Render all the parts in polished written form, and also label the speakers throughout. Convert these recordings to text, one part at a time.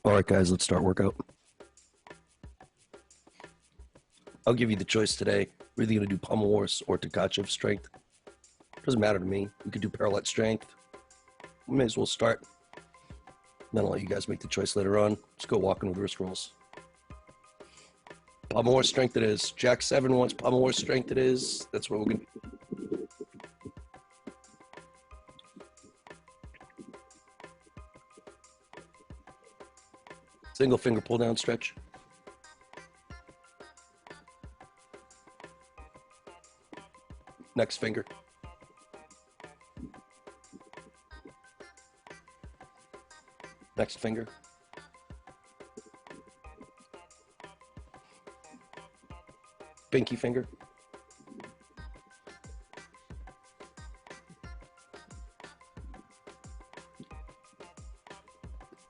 Speaker 1: All right, guys, let's start workout. I'll give you the choice today. We're either going to do pommel horse or Tkachev strength. Doesn't matter to me. We could do parallel strength. We may as well start. Then I'll let you guys make the choice later on. Let's go walking with wrist rolls. Pommel horse strength it is. Jack 7 wants pommel horse strength it is. That's what we're going to do. Single finger pull down stretch. Next finger. Next finger. Pinky finger.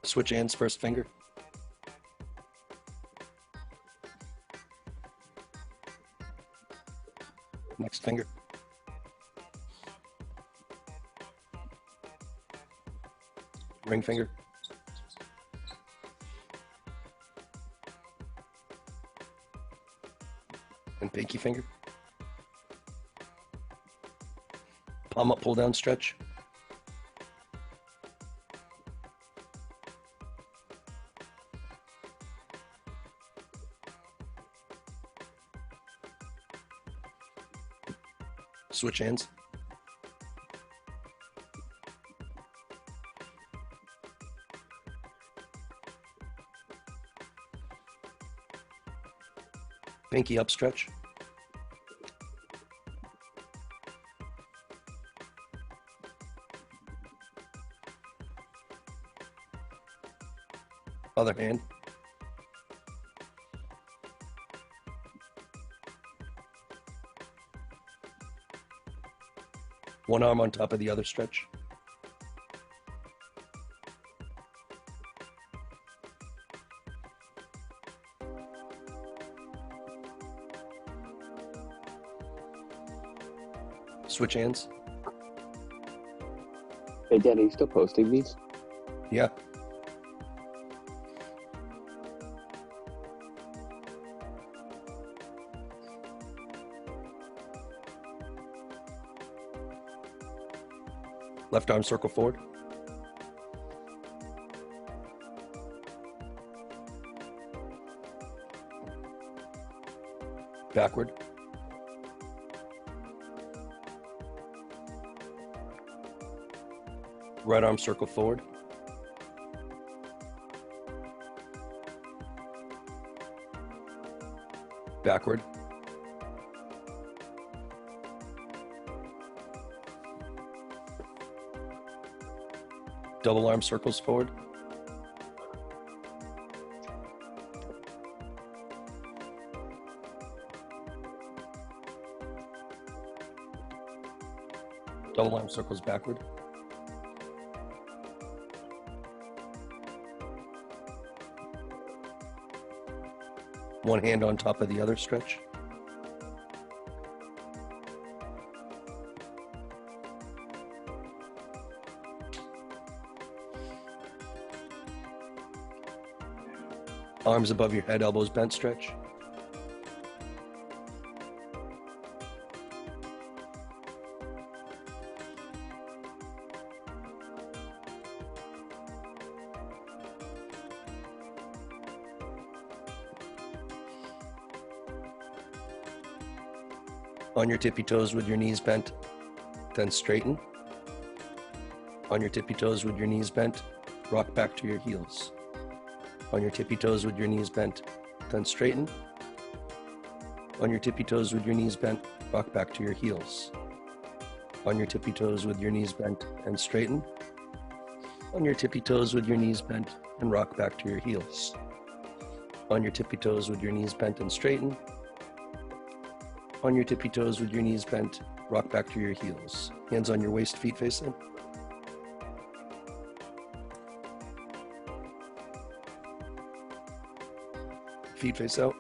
Speaker 1: Switch hands, first finger. Next finger. Ring finger. And pinky finger. Palm up, pull down, stretch. Switch hands. Pinky up stretch. Other hand. One arm on top of the other stretch. Switch hands.
Speaker 2: Hey, Danny, you still posting these?
Speaker 1: Yeah. Left arm circle forward. Backward. Right arm circle forward. Backward. Double arm circles forward. Double arm circles backward. One hand on top of the other stretch. Arms above your head, elbows bent stretch. On your tippy toes with your knees bent, then straighten. On your tippy toes with your knees bent, rock back to your heels. On your tippy toes with your knees bent, then straighten. On your tippy toes with your knees bent, rock back to your heels. On your tippy toes with your knees bent and straighten. On your tippy toes with your knees bent and rock back to your heels. On your tippy toes with your knees bent and straighten. On your tippy toes with your knees bent, rock back to your heels. Hands on your waist, feet face in. Feet face out.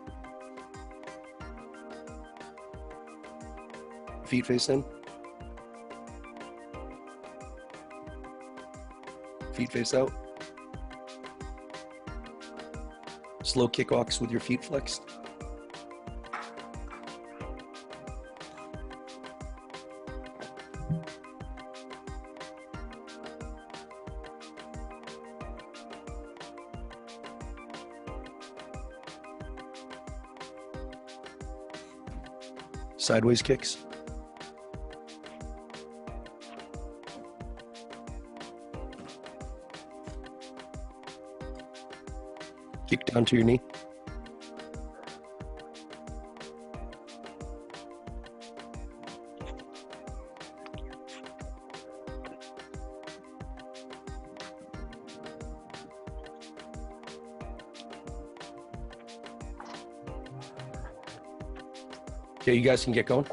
Speaker 1: Feet face in. Feet face out. Slow kickwalks with your feet flexed. Sideways kicks. Kick down to your knee. Okay, you guys can get going.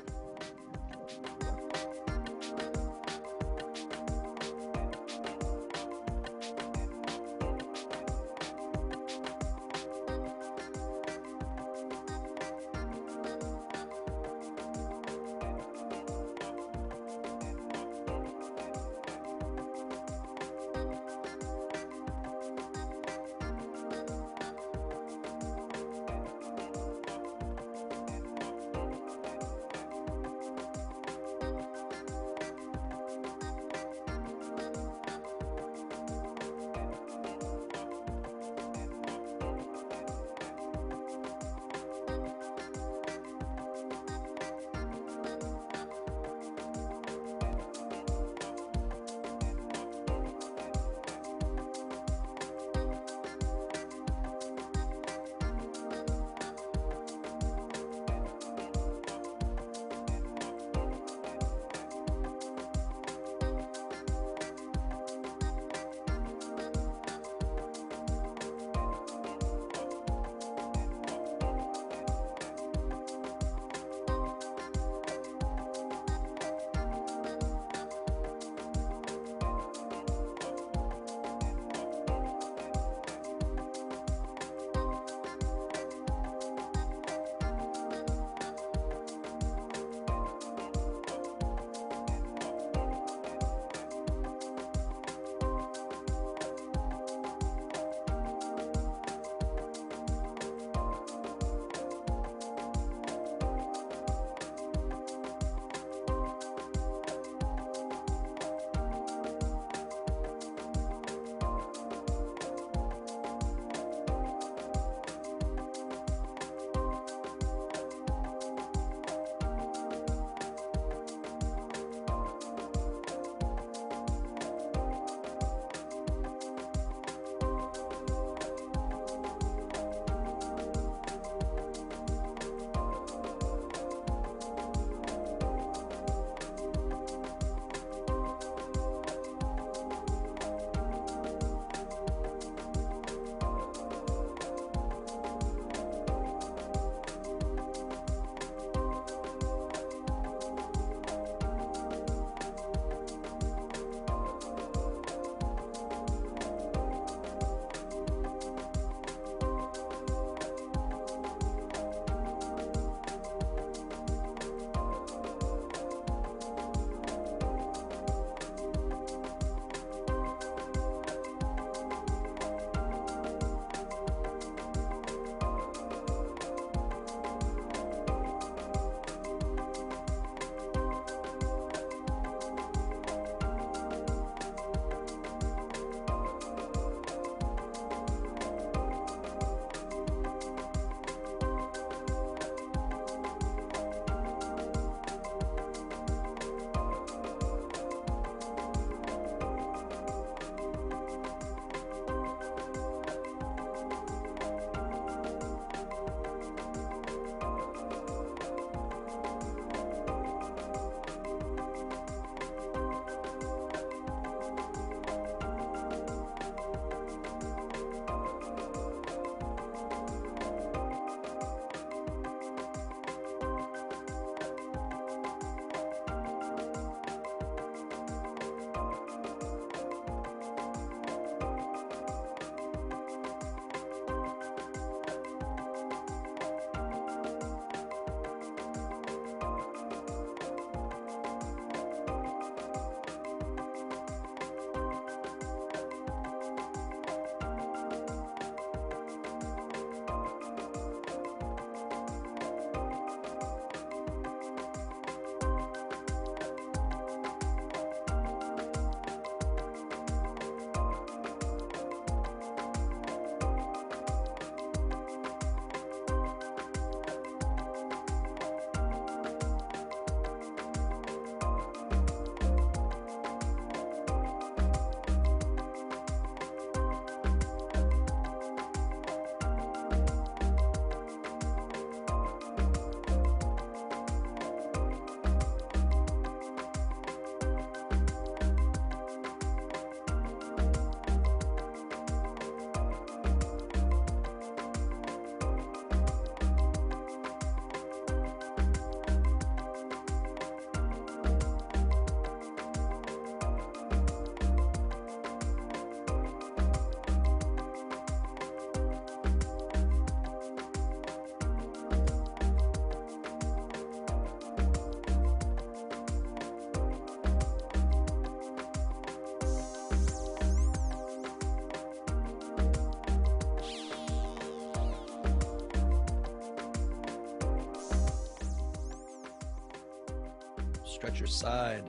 Speaker 1: Stretch your side.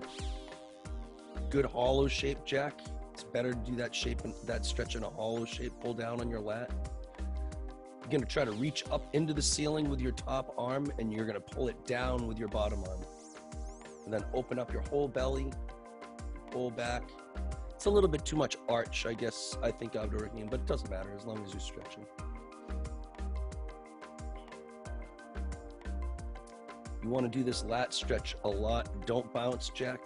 Speaker 1: Good hollow shape, Jack. It's better to do that shape, that stretch in a hollow shape. Pull down on your lat. You're gonna try to reach up into the ceiling with your top arm, and you're gonna pull it down with your bottom arm. And then open up your whole belly, pull back. It's a little bit too much arch, I guess, I think outdoor game, but it doesn't matter as long as you're stretching. You want to do this lat stretch a lot. Don't bounce, Jack.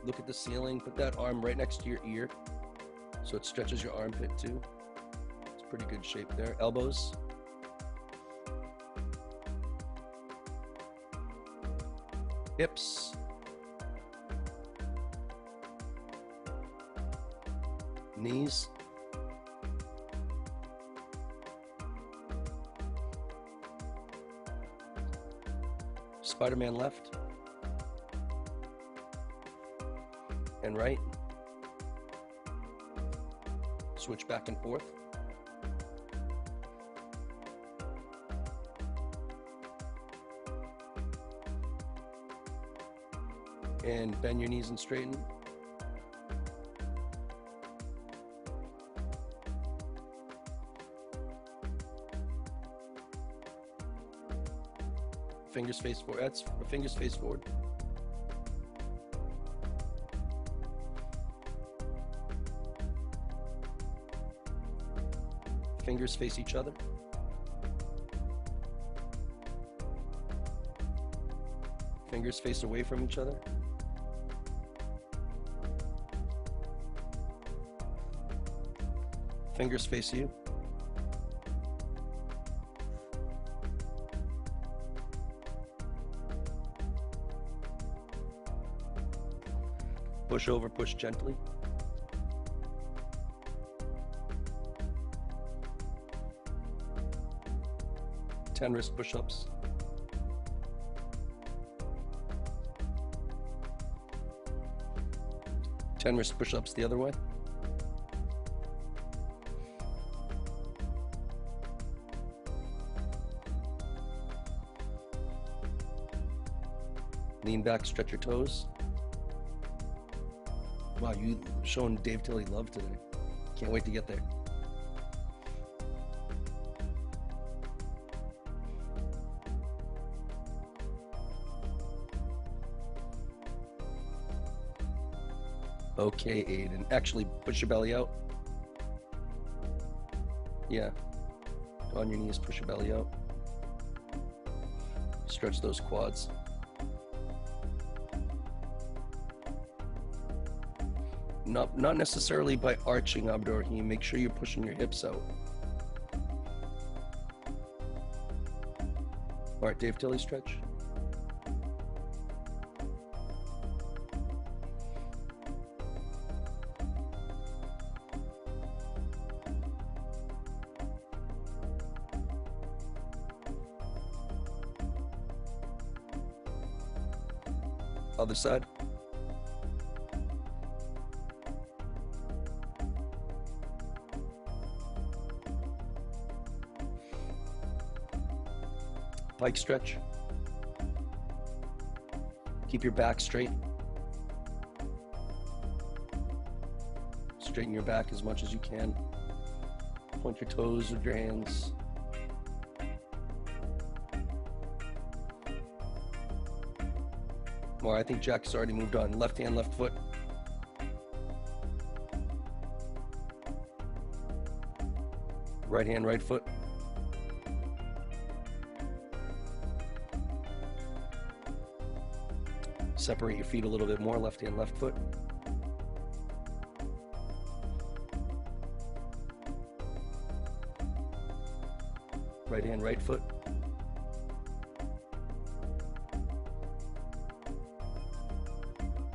Speaker 1: Look at the ceiling. Put that arm right next to your ear so it stretches your armpit too. It's pretty good shape there. Elbows. Hips. Knees. Spider-Man left and right. Switch back and forth. And bend your knees and straighten. Fingers face forward. That's fingers face forward. Fingers face each other. Fingers face away from each other. Fingers face you. Push over, push gently. Ten wrist push-ups. Ten wrist push-ups the other way. Lean back, stretch your toes. Wow, you showing Dave Tilley love today. Can't wait to get there. Okay, Aiden. Actually, push your belly out. Yeah. On your knees, push your belly out. Stretch those quads. Not necessarily by arching, Abdurrahim. Make sure you're pushing your hips out. All right, Dave Tilley stretch. Other side. Pike stretch. Keep your back straight. Straighten your back as much as you can. Point your toes with your hands. Or I think Jack's already moved on. Left hand, left foot. Right hand, right foot. Separate your feet a little bit more. Left hand, left foot. Right hand, right foot.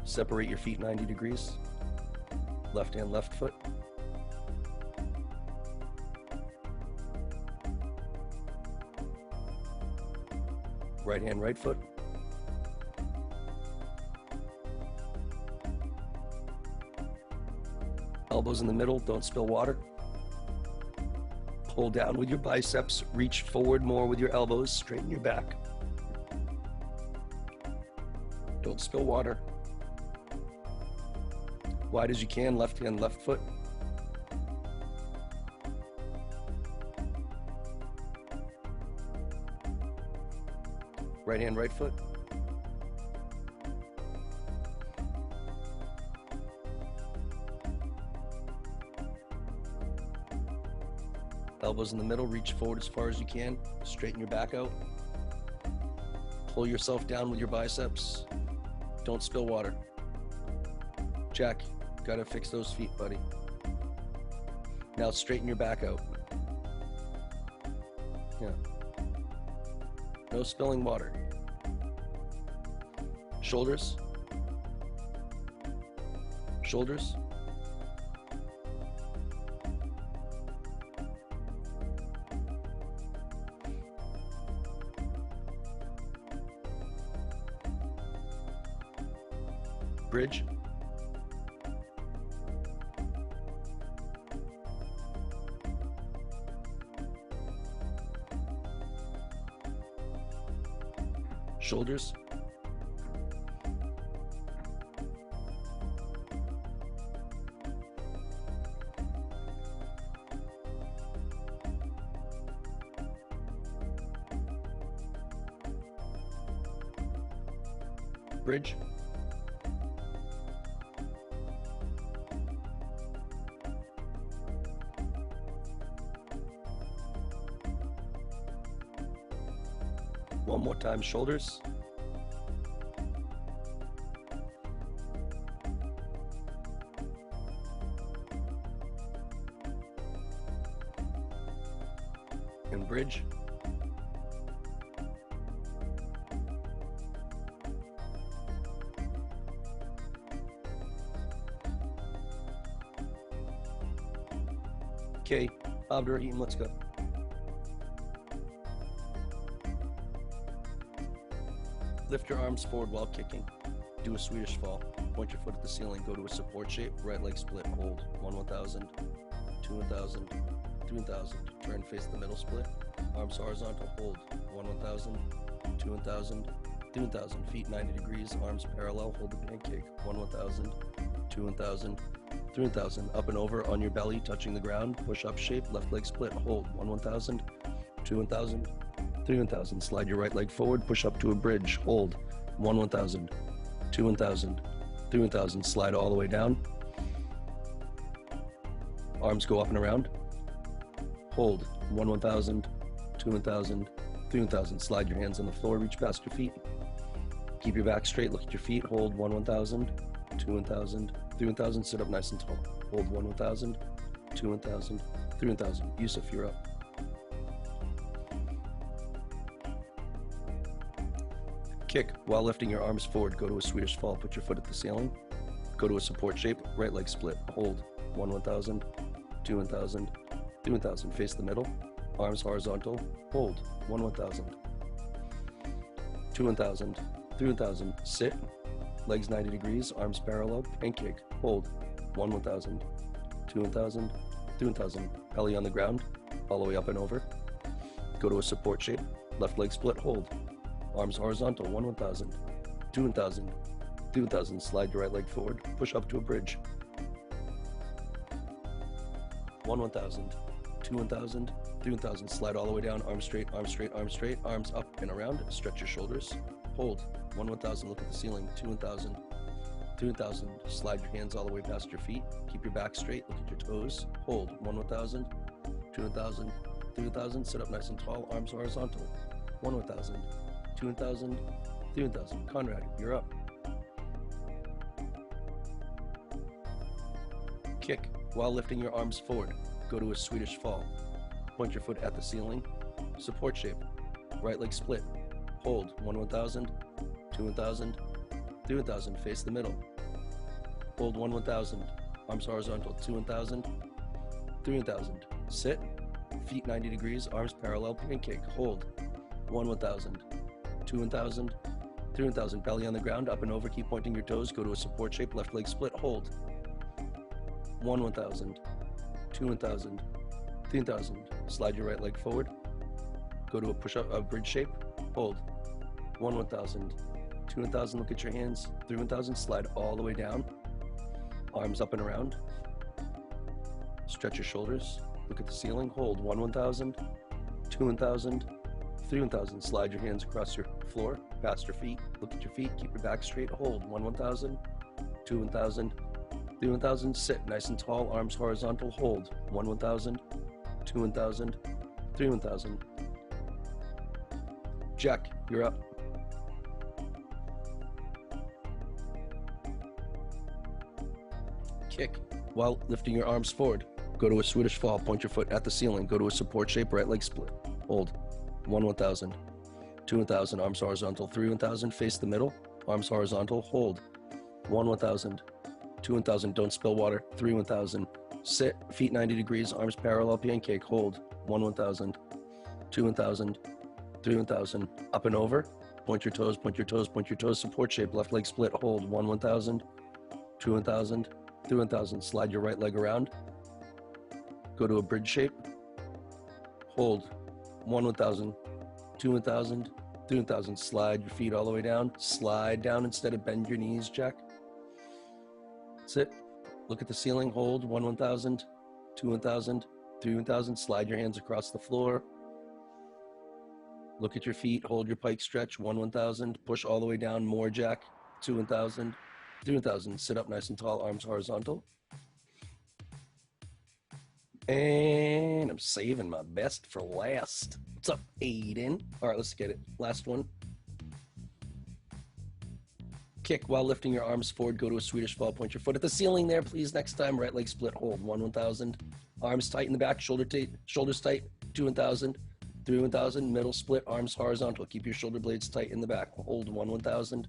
Speaker 1: Separate your feet 90 degrees. Left hand, left foot. Right hand, right foot. Elbows in the middle, don't spill water. Pull down with your biceps, reach forward more with your elbows, straighten your back. Don't spill water. Wide as you can, left hand, left foot. Right hand, right foot. Elbows in the middle, reach forward as far as you can. Straighten your back out. Pull yourself down with your biceps. Don't spill water. Jack, gotta fix those feet, buddy. Now straighten your back out. Yeah. No spilling water. Shoulders. Shoulders. Bridge. Shoulders. Bridge. One more time, shoulders. And bridge. Okay, Abdurrahim, let's go. Lift your arms forward while kicking. Do a Swedish fall. Point your foot at the ceiling. Go to a support shape. Right leg split. Hold. 1 1000, 2 1000, 3 1000. Turn, face the middle split. Arms horizontal. Hold. 1 1000, 2 1000, 3 1000. Feet 90 degrees. Arms parallel. Hold the pancake. 1 1000, 2 1000, 3 1000. Up and over on your belly, touching the ground. Push up shape. Left leg split. Hold. 1 1000, 2 1000. 3 1000. Slide your right leg forward, push up to a bridge, hold. 1 1000, 2 1000, 3 1000. Slide all the way down. Arms go up and around. Hold. 1 1000, 2 1000, 3 1000. Slide your hands on the floor, reach past your feet. Keep your back straight, look at your feet. Hold. 1 1000, 2 1000, 3 1000. Sit up nice and tall. Hold. 1 1000, 2 1000, 3 1000. Yusuf, you're up. Kick while lifting your arms forward. Go to a Swedish fall. Put your foot at the ceiling. Go to a support shape. Right leg split. Hold. 1 1000, 2 1000, 3 1000. Face the middle. Arms horizontal. Hold. 1 1000, 2 1000, 3 1000. Sit. Legs 90 degrees. Arms parallel. Pancake. Hold. 1 1000, 2 1000, 3 1000. Belly on the ground. All the way up and over. Go to a support shape. Left leg split. Hold. Arms horizontal. 1 1000, 2 1000, 3 1000. Slide your right leg forward. Push up to a bridge. 1 1000, 2 1000, 3 1000. Slide all the way down. Arms straight, arms straight, arms straight. Arms up and around. Stretch your shoulders. Hold. 1 1000. Look at the ceiling. 2 1000, 3 1000. Slide your hands all the way past your feet. Keep your back straight. Look at your toes. Hold. 1 1000, 2 1000, 3 1000. Sit up nice and tall. Arms horizontal. 1 1000. 2 1000, 3 1000. Conrad, you're up. Kick while lifting your arms forward. Go to a Swedish fall. Point your foot at the ceiling. Support shape. Right leg split. Hold. 1 1000, 2 1000, 3 1000. Face the middle. Hold. 1 1000. Arms horizontal. 2 1000, 3 1000. Sit. Feet 90 degrees. Arms parallel. Pancake. Hold. 1 1000. 2 1000, 3 1000. Belly on the ground, up and over. Keep pointing your toes. Go to a support shape. Left leg split. Hold. 1 1000, 2 1000, 3 1000. Slide your right leg forward. Go to a push-up, a bridge shape. Hold. 1 1000, 2 2,000, look at your hands. 3,000, slide all the way down. Arms up and around. Stretch your shoulders. Look at the ceiling. Hold. 1,000, 2,000, 3,000. Slide your hands across your floor, past your feet. Look at your feet. Keep your back straight. Hold. 1,000, 2,000, 3,000. Sit nice and tall. Arms horizontal. Hold. 1,000, 2,000, 3,000. Jack, you're up. Kick while lifting your arms forward. Go to a Swedish fall, point your foot at the ceiling. Go to a support shape, right leg split. Hold. 1,000, 2,000, arms horizontal. 3,000, face the middle, arms horizontal. Hold. 1,000, 2,000, don't spill water. 3,000, sit, feet 90 degrees, arms parallel, pancake. Hold. 1,000, 2,000, 3,000, up and over. Point your toes, point your toes, point your toes. Support shape, left leg split. Hold. 1,000, 2,000, 3,000. Slide your right leg around. Go to a bridge shape. Hold. 1,000, 2,000, 3,000. Slide your feet all the way down. Slide down instead of bend your knees, Jack. Sit. Look at the ceiling. Hold. 1,000, 2,000, 3,000. Slide your hands across the floor. Look at your feet. Hold your pike stretch. 1,000. Push all the way down. More, Jack. 2,000, 3,000. Sit up nice and tall. Arms horizontal. And I'm saving my best for last. What's up, Aiden? All right, let's get it. Last one. Kick while lifting your arms forward. Go to a Swedish fall. Point your foot at the ceiling there, please. Next time, right leg split. Hold. 1,000. Arms tight in the back. Shoulders tight. 2,000. 3,000. Middle split. Arms horizontal. Keep your shoulder blades tight in the back. Hold. 1,000.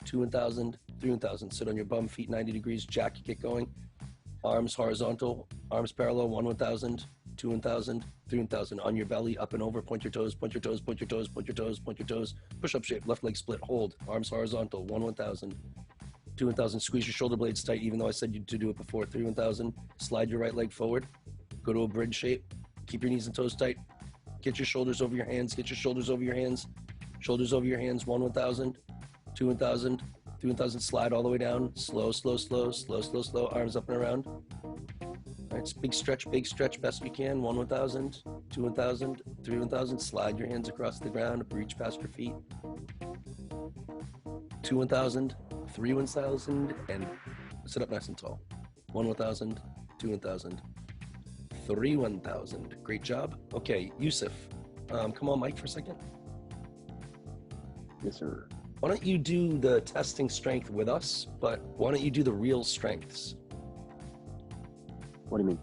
Speaker 1: 2,000. 3,000. Sit on your bum. Feet 90 degrees. Jack, kick going. Arms horizontal, arms parallel. 1,000, 2,000, 3,000. On your belly, up and over. Point your toes, point your toes, point your toes, point your toes, point your toes. Push-up shape, left leg split. Hold. Arms horizontal. 1,000, 2,000. Squeeze your shoulder blades tight, even though I said you to do it before. 3,000. Slide your right leg forward. Go to a bridge shape. Keep your knees and toes tight. Get your shoulders over your hands. Get your shoulders over your hands. Shoulders over your hands. 1,000, 2,000. 3,000, slide all the way down. Slow, slow, slow, slow, slow, slow. Arms up and around. All right, big stretch, best you can. 1,000, 2,000, 3,000. Slide your hands across the ground. Reach past your feet. 2,000, 3,000, and sit up nice and tall. 1,000, 2,000, 3,000. Great job. Okay, Yusuf, come on, Mike, for a second.
Speaker 2: Yes, sir.
Speaker 1: Why don't you do the testing strength with us, but why don't you do the real strengths?
Speaker 2: What do you mean?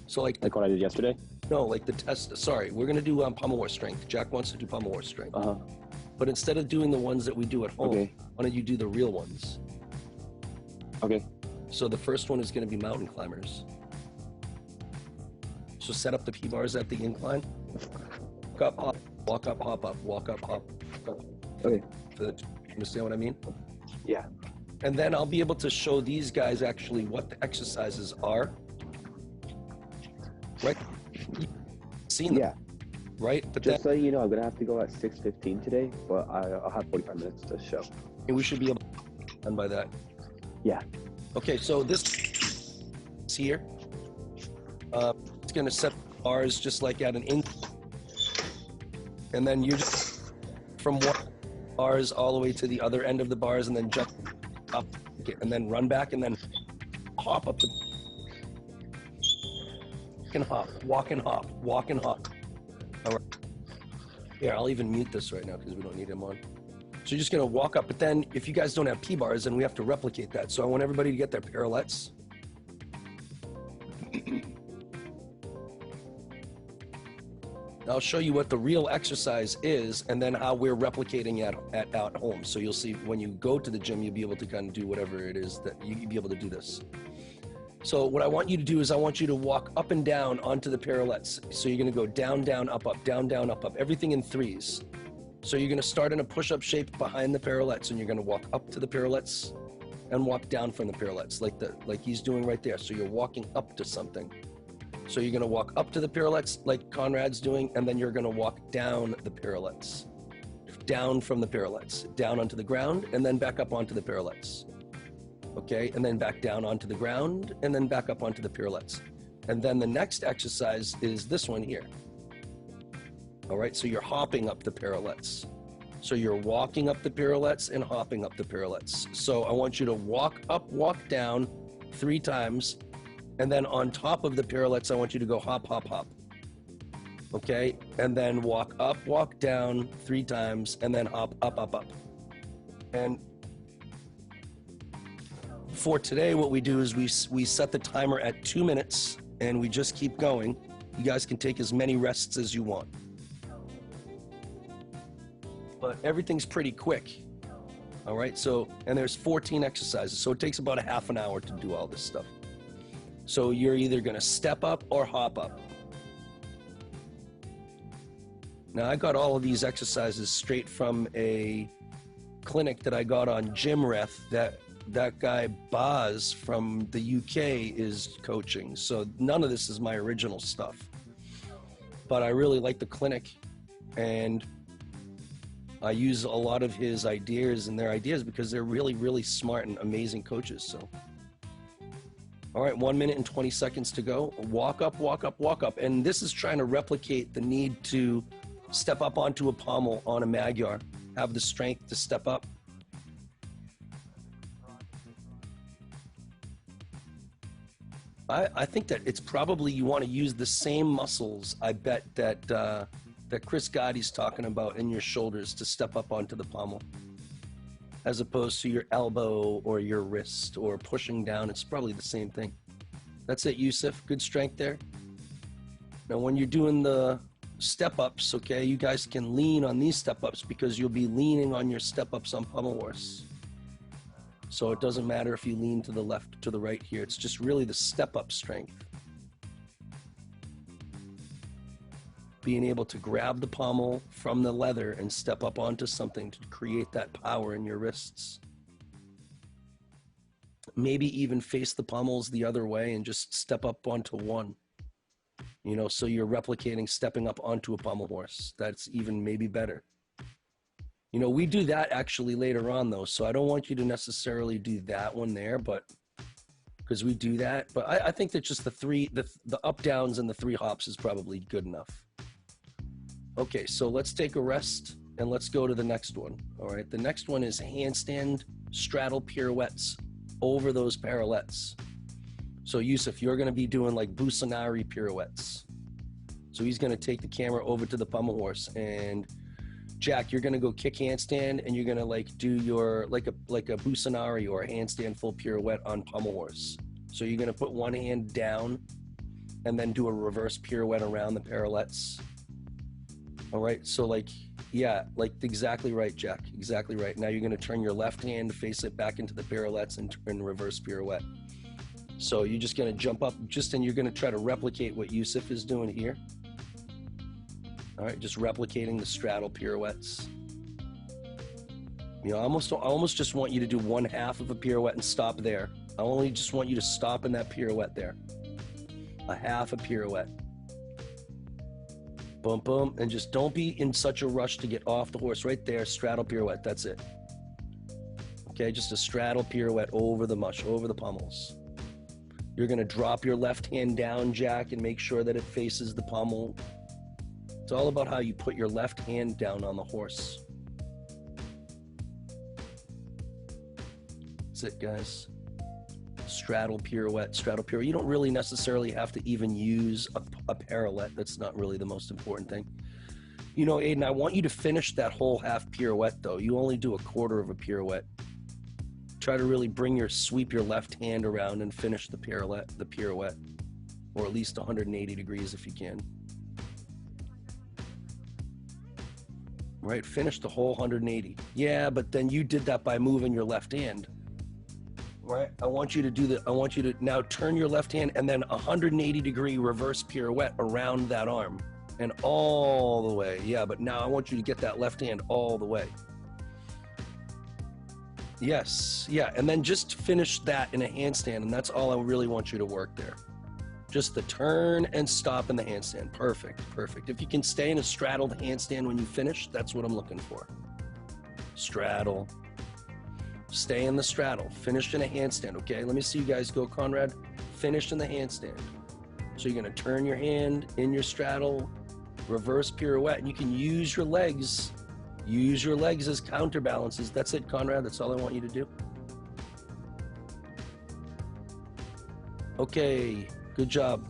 Speaker 1: So like
Speaker 2: what I did yesterday?
Speaker 1: No, like the test. Sorry, we're gonna do pommel horse strength. Jack wants to do pommel horse strength. But instead of doing the ones that we do at home, why don't you do the real ones?
Speaker 2: Okay.
Speaker 1: So the first one is gonna be mountain climbers. So set up the P-bars at the incline. Walk up, hop, walk up, hop up, walk up, hop.
Speaker 2: Okay.
Speaker 1: Understand what I mean?
Speaker 2: Yeah.
Speaker 1: And then I'll be able to show these guys actually what the exercises are. Right? Seen them.
Speaker 2: Yeah.
Speaker 1: Right? But
Speaker 2: just so you know, I'm going to have to go at 6:15 today, but I'll have 45 minutes to show.
Speaker 1: And we should be able to be done by that.
Speaker 2: Yeah.
Speaker 1: Okay, so this is here. It's going to set bars just like at an incline. And then you just, from one bars all the way to the other end of the bars, and then jump up, and then run back, and then hop up the and hop, walk and hop, walk and hop. All right. Here, I'll even mute this right now because we don't need him on. So you're just gonna walk up, but then if you guys don't have P-bars, then we have to replicate that. So I want everybody to get their parallettes. I'll show you what the real exercise is and then how we're replicating at home. So you'll see when you go to the gym, you'll be able to kind of do whatever it is that you'll be able to do this. So what I want you to do is I want you to walk up and down onto the parallettes. So you're gonna go down, down, up, up, down, down, up, up, everything in threes. So you're gonna start in a push-up shape behind the parallettes, and you're gonna walk up to the parallettes and walk down from the parallettes like he's doing right there. So you're walking up to something. So you're gonna walk up to the parallettes like Conrad's doing, and then you're gonna walk down the parallettes. down from the pirouettes, down onto the ground, and then back up onto the pirouettes. Okay, and then back down onto the ground, and then back up onto the pirouettes. And then the next exercise is this one here. All right, so you're hopping up the pirouettes. So you're walking up the pirouettes and hopping up the pirouettes. So I want you to walk up, walk down 3 times, and then on top of the pirouettes, I want you to go hop, hop, hop. Okay, and then walk up, walk down 3 times, and then hop, up, up, up. And for today, what we do is we set the timer at 2 minutes, and we just keep going. You guys can take as many rests as you want. But everything's pretty quick. All right, so, and there's 14 exercises, so it takes about a half an hour to do all this stuff. So you're either gonna step up or hop up. Now I got all of these exercises straight from a clinic that I got on Gymreth that guy Boz from the UK is coaching. So none of this is my original stuff. But I really like the clinic, and I use a lot of his ideas and their ideas because they're really, really smart and amazing coaches. So, all right, 1 minute and 20 seconds to go. Walk up, walk up, walk up. And this is trying to replicate the need to step up onto a pommel on a Magyar, have the strength to step up. I think that it's probably you want to use the same muscles, I bet, that Chris Gotti's talking about in your shoulders to step up onto the pommel, as opposed to your elbow or your wrist or pushing down. It's probably the same thing. That's it, Yusuf. Good strength there. Now, when you're doing the step-ups, okay, you guys can lean on these step-ups because you'll be leaning on your step-ups on pommel horse. So it doesn't matter if you lean to the left, to the right here. It's just really the step-up strength. Being able to grab the pommel from the leather and step up onto something to create that power in your wrists. Maybe even face the pommels the other way and just step up onto one. You know, so you're replicating stepping up onto a pommel horse. That's even maybe better. You know, we do that actually later on though, so I don't want you to necessarily do that one there, but because we do that. But I think that just the up downs and the 3 hops is probably good enough. Okay, so let's take a rest and let's go to the next one. All right, the next one is handstand straddle pirouettes over those pirouettes. So Yusuf, you're gonna be doing like Busanari pirouettes. So he's gonna take the camera over to the pommel horse, and Jack, you're gonna go kick handstand, and you're gonna like do your like a Busanari or a handstand full pirouette on pommel horse. So you're gonna put one hand down and then do a reverse pirouette around the pirouettes. All right, so like, yeah, like exactly right, Jack, exactly right. Now you're gonna turn your left hand, face it back into the pirouettes and reverse pirouette. So you're just gonna jump up, and you're gonna try to replicate what Yusuf is doing here. All right, just replicating the straddle pirouettes. You know, I almost just want you to do 1/2 of a pirouette and stop there. I only just want you to stop in that pirouette there. A 1/2 a pirouette. Boom, boom, and just don't be in such a rush to get off the horse. Right there, straddle pirouette, that's it. Okay, just a straddle pirouette over the mush, over the pommels. You're gonna drop your left hand down, Jack, and make sure that it faces the pommel. It's all about how you put your left hand down on the horse. That's it, guys. Straddle pirouette, straddle pirouette. You don't really necessarily have to even use a parallel. That's not really the most important thing. You know, Aiden, I want you to finish that whole 1/2 pirouette, though. You only do 1/4 of a pirouette. Try to really sweep your left hand around and finish the pirouette, or at least 180 degrees if you can. Right, finish the whole 180. Yeah, but then you did that by moving your left hand. Right, I want you to do that. I want you to now turn your left hand and then 180 degree reverse pirouette around that arm and all the way. Yeah, but now I want you to get that left hand all the way. Yes, yeah, and then just finish that in a handstand, and that's all I really want you to work there. Just the turn and stop in the handstand. Perfect, perfect. If you can stay in a straddled handstand when you finish, that's what I'm looking for. straddle. Stay in the straddle. Finish in a handstand, okay? Let me see you guys go, Conrad. Finish in the handstand. So you're gonna turn your hand in your straddle, reverse pirouette, and you can use your legs. Use your legs as counterbalances. That's it, Conrad. That's all I want you to do. Okay, good job.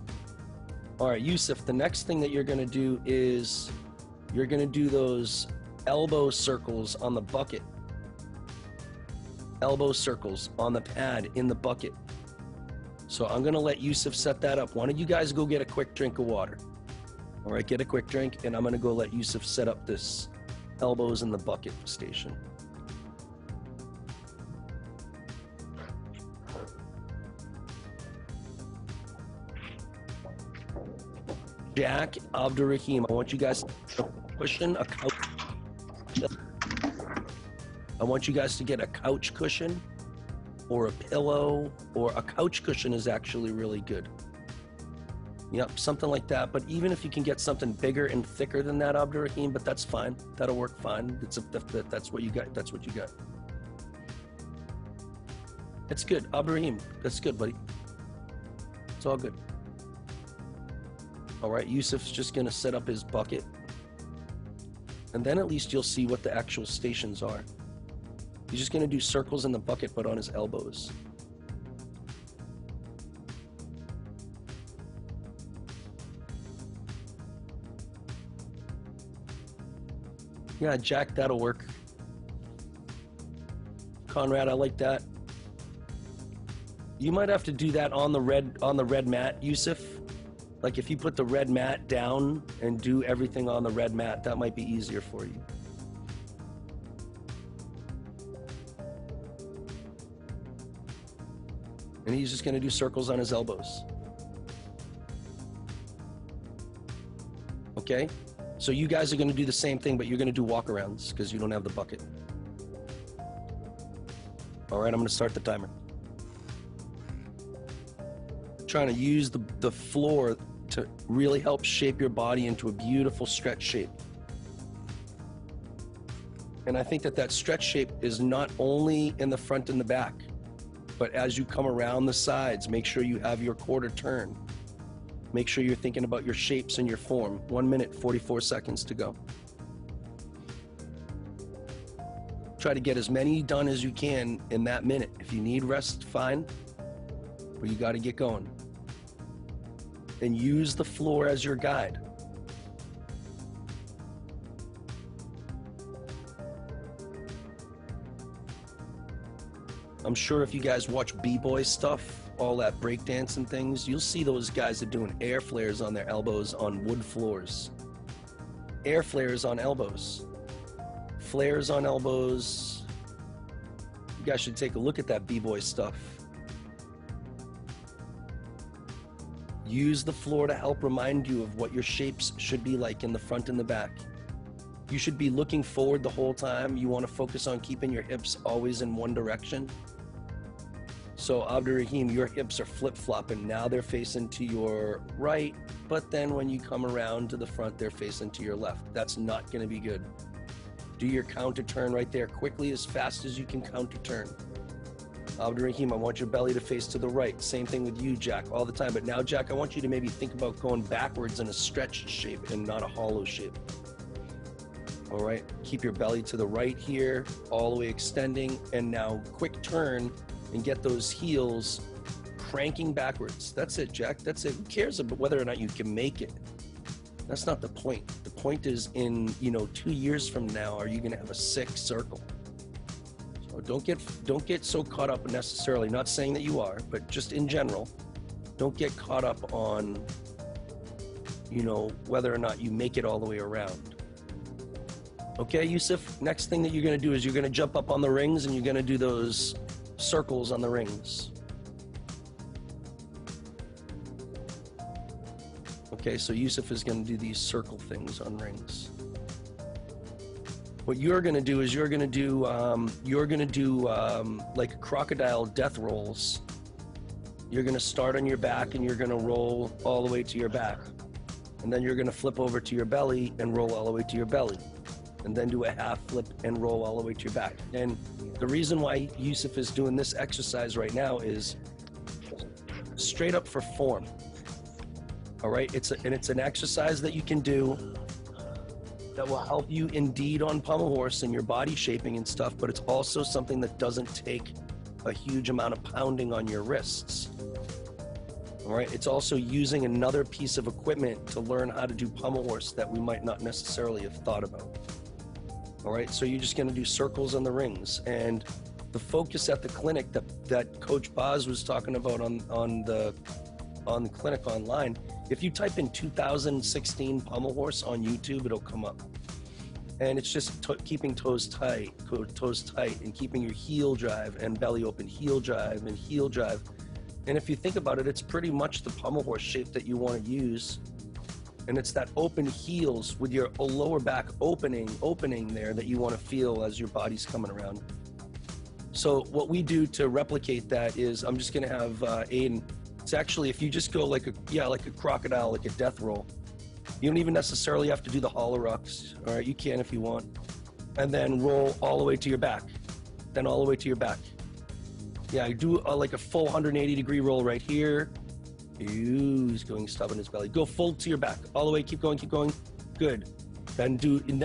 Speaker 1: All right, Yusuf, the next thing that you're gonna do is you're gonna do those elbow circles on the bucket. Elbow circles on the pad in the bucket. So I'm gonna let Yusuf set that up. Why don't you guys go get a quick drink of water? All right, get a quick drink, and I'm gonna go let Yusuf set up this elbows in the bucket station. Jack, Abdurrahim, I want you guys to cushion a couch. I want you guys to get a couch cushion or a pillow, or a couch cushion is actually really good. Yep, something like that. But even if you can get something bigger and thicker than that, Abdurrahim, but that's fine. That'll work fine. That's what you got. That's what you got. It's good, Abdurrahim. That's good, buddy. It's all good. All right, Yusuf's just gonna set up his bucket, and then at least you'll see what the actual stations are. He's just gonna do circles in the bucket, but on his elbows. Yeah, Jack, that'll work. Conrad, I like that. You might have to do that on the red mat, Yusuf. Like if you put the red mat down and do everything on the red mat, that might be easier for you. And he's just gonna do circles on his elbows. Okay? So you guys are gonna do the same thing, but you're gonna do walkarounds because you don't have the bucket. All right, I'm gonna start the timer. Trying to use the floor to really help shape your body into a beautiful stretch shape. And I think that stretch shape is not only in the front and the back, but as you come around the sides, make sure you have your quarter turn. Make sure you're thinking about your shapes and your form. 1 minute, 44 seconds to go. Try to get as many done as you can in that minute. If you need rest, fine, but you got to get going. And use the floor as your guide. I'm sure if you guys watch B-boy stuff, all that breakdance and things, you'll see those guys are doing air flares on their elbows on wood floors. Air flares on elbows. Flares on elbows. You guys should take a look at that B-boy stuff. Use the floor to help remind you of what your shapes should be like in the front and the back. You should be looking forward the whole time. You want to focus on keeping your hips always in one direction. So Abdurrahim, your hips are flip-flopping. Now they're facing to your right, but then when you come around to the front, they're facing to your left. That's not going to be good. Do your counter turn right there quickly, as fast as you can counter turn. Abdurrahim, I want your belly to face to the right. Same thing with you, Jack, all the time. But now, Jack, I want you to maybe think about going backwards in a stretched shape and not a hollow shape. All right, keep your belly to the right here, all the way extending. And now quick turn and get those heels cranking backwards. That's it, Jack, that's it. Who cares about whether or not you can make it? That's not the point. The point is in, 2 years from now, are you gonna have a sick circle? So don't get so caught up necessarily, not saying that you are, but just in general, don't get caught up on, whether or not you make it all the way around. Okay, Yusuf, next thing that you're gonna do is you're gonna jump up on the rings and you're gonna do those circles on the rings. Okay, so Yusuf is gonna do these circle things on rings. What you're gonna do is you're gonna do like crocodile death rolls. You're gonna start on your back and you're gonna roll all the way to your back. And then you're gonna flip over to your belly and roll all the way to your belly. and then do a half flip and roll all the way to your back. And the reason why Yusuf is doing this exercise right now is straight up for form. All right, it's an exercise that you can do that will help you indeed on pommel horse and your body shaping and stuff, but it's also something that doesn't take a huge amount of pounding on your wrists. All right, it's also using another piece of equipment to learn how to do pommel horse that we might not necessarily have thought about. All right, so you're just gonna do circles on the rings. And the focus at the clinic that Coach Boz was talking about on the clinic online, if you type in 2016 pommel horse on YouTube, it'll come up. And it's just keeping toes tight, and keeping your heel drive and belly open, heel drive and heel drive. And if you think about it, it's pretty much the pommel horse shape that you want to use. And it's that open heels with your lower back opening there that you want to feel as your body's coming around. So what we do to replicate that is, I'm just going to have Aiden. It's actually, if you just go like a crocodile, like a death roll, you don't even necessarily have to do the hollow rocks. All right, you can if you want. And then roll all the way to your back. Then all the way to your back. Yeah, do like a full 180 degree roll right here. Ooh, he's going stub in his belly. Go full to your back, all the way, keep going. Good. Then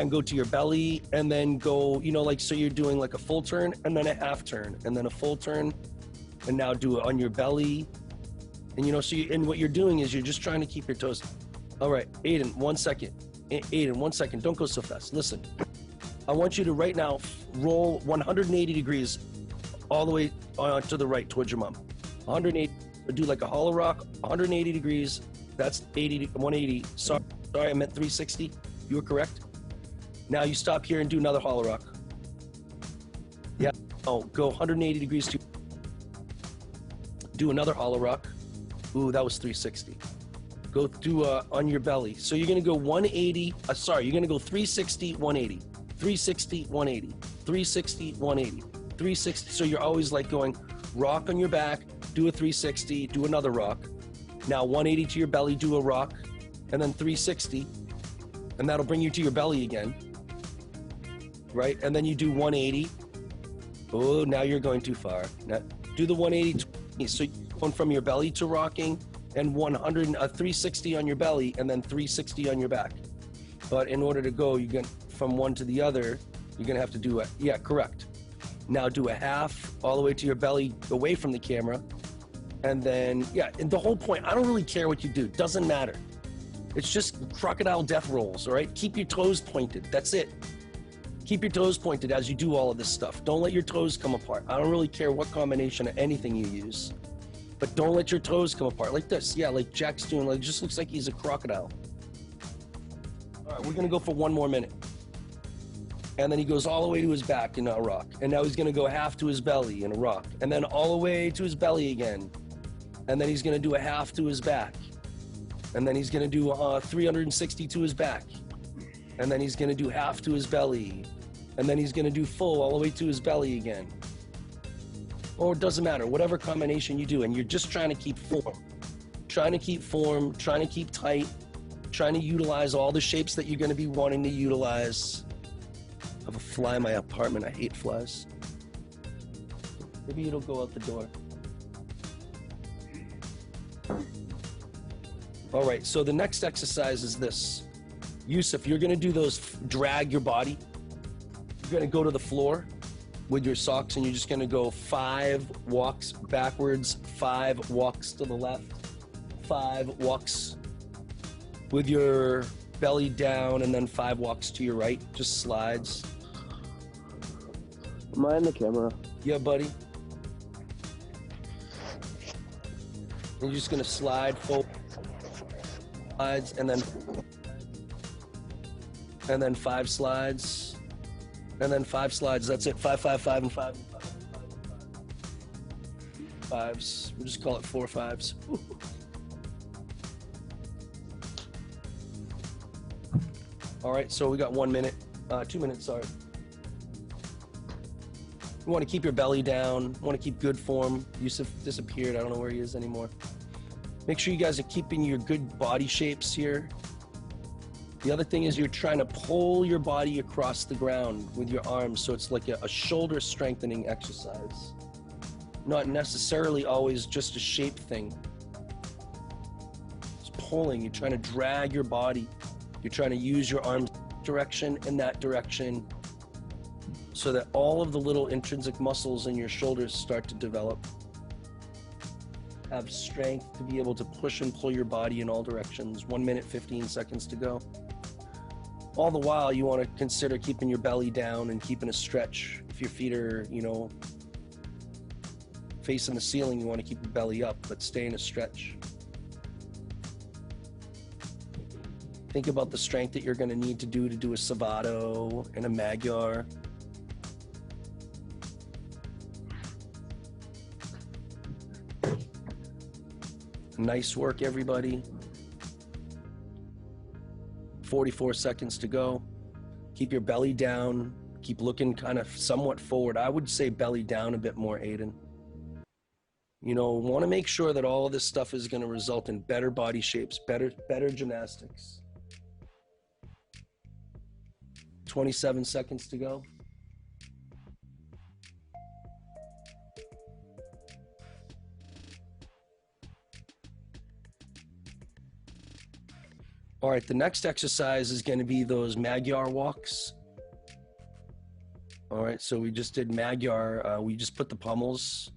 Speaker 1: go to your belly, and then go, like, so you're doing like a full turn, and then a half turn, and then a full turn, and now do it on your belly. And so and what you're doing is you're just trying to keep your toes. All right, Aiden, 1 second. Aiden, 1 second, don't go so fast. Listen, I want you to right now roll 180 degrees all the way to the right towards your mom. 180, do like a hollow rock, 180 degrees. That's 180. Sorry, I meant 360. You were correct. Now you stop here and do another hollow rock. Yeah, go 180 degrees to do another hollow rock. Ooh, that was 360. Go through on your belly. So you're gonna go 180, you're gonna go 360, 180, 360, 180, 360, 180, 360. So you're always like going rock on your back, do a 360, do another rock. Now 180 to your belly, do a rock, and then 360, and that'll bring you to your belly again, right? And then you do 180. Oh, now you're going too far. Now, do the 180, so you're going from your belly to rocking, and 360 on your belly, and then 360 on your back. But in order to go, you're going from one to the other, you're gonna have to do correct. Now do a half all the way to your belly, away from the camera, and then, and the whole point, I don't really care what you do, doesn't matter. It's just crocodile death rolls, all right? Keep your toes pointed, that's it. Keep your toes pointed as you do all of this stuff. Don't let your toes come apart. I don't really care what combination of anything you use, but don't let your toes come apart like this. Yeah, like Jack's doing, like, just looks like he's a crocodile. All right, we're gonna go for 1 more minute. And then he goes all the way to his back in a rock. And now he's gonna go half to his belly in a rock. And then all the way to his belly again. And then he's gonna do a half to his back. And then he's gonna do 360 to his back. And then he's gonna do half to his belly. And then he's gonna do full all the way to his belly again. Or it doesn't matter, whatever combination you do. And you're just trying to keep form. Trying to keep form, trying to keep tight, trying to utilize all the shapes that you're gonna be wanting to utilize. I have a fly in my apartment. I hate flies. Maybe it'll go out the door. All right, so the next exercise is this. Yusuf, you're gonna do those, drag your body. You're gonna go to the floor with your socks, and you're just gonna go 5 walks backwards, 5 walks to the left, 5 walks with your belly down, and then 5 walks to your right, just slides.
Speaker 2: Am I in the camera?
Speaker 1: Yeah, buddy. And you're just gonna slide forward, slides, and then 5 slides, and then 5 slides. That's it. 5, 5, 5, and 5. 5s. We'll just call it 4 5s. All right, so we got 1 minute, 2 minutes, sorry. You want to keep your belly down, want to keep good form. Yusuf disappeared, I don't know where he is anymore. Make sure you guys are keeping your good body shapes here. The other thing is you're trying to pull your body across the ground with your arms, so it's like a shoulder strengthening exercise. Not necessarily always just a shape thing. It's pulling, you're trying to drag your body. You're trying to use your arms direction and that direction so that all of the little intrinsic muscles in your shoulders start to develop. Have strength to be able to push and pull your body in all directions. 1 minute, 15 seconds to go. All the while, you want to consider keeping your belly down and keeping a stretch. If your feet are, facing the ceiling, you want to keep your belly up, but stay in a stretch. Think about the strength that you're going to need to do a Savato and a Magyar. Nice work, everybody. 44 seconds to go. Keep your belly down. Keep looking kind of somewhat forward. I would say belly down a bit more, Aiden. Want to make sure that all of this stuff is going to result in better body shapes, better gymnastics. 27 seconds to go. All right, the next exercise is going to be those Magyar walks. All right, so we just did Magyar. We just put the pommels,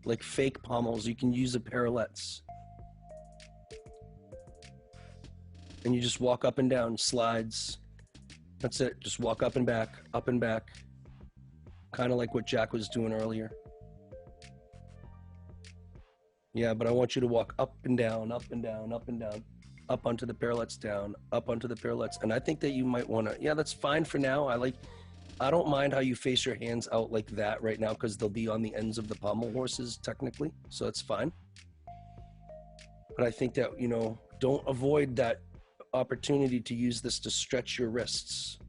Speaker 1: like fake pommels. You can use the parallettes. And you just walk up and down, slides. That's it, just walk up and back, kind of like what Jack was doing earlier. Yeah, but I want you to walk up and down, up and down, up and down, up onto the parallettes, down, up onto the parallettes. And I think that you might want to, yeah, that's fine for now. I don't mind how you face your hands out like that right now because they'll be on the ends of the pommel horses technically, so it's fine. But I think that, don't avoid that opportunity to use this to stretch your wrists.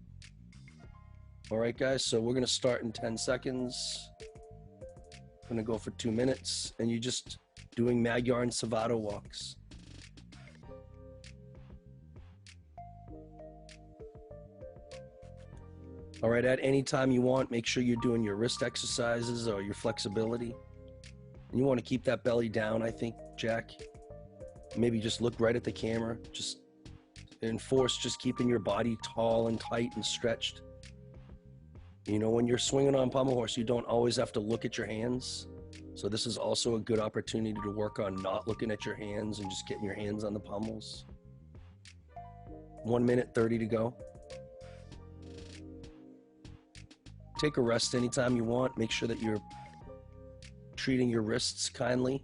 Speaker 1: All right, guys, so we're going to start in 10 seconds. I'm going to go for 2 minutes, and you're just doing Magyar and Savato walks. All right, at any time you want, make sure you're doing your wrist exercises or your flexibility. And you want to keep that belly down, I think, Jack. Maybe just look right at the camera. Just enforce just keeping your body tall and tight and stretched. When you're swinging on pommel horse, you don't always have to look at your hands. So this is also a good opportunity to work on not looking at your hands and just getting your hands on the pommels. 1 minute, 30 to go. Take a rest anytime you want. Make sure that you're treating your wrists kindly.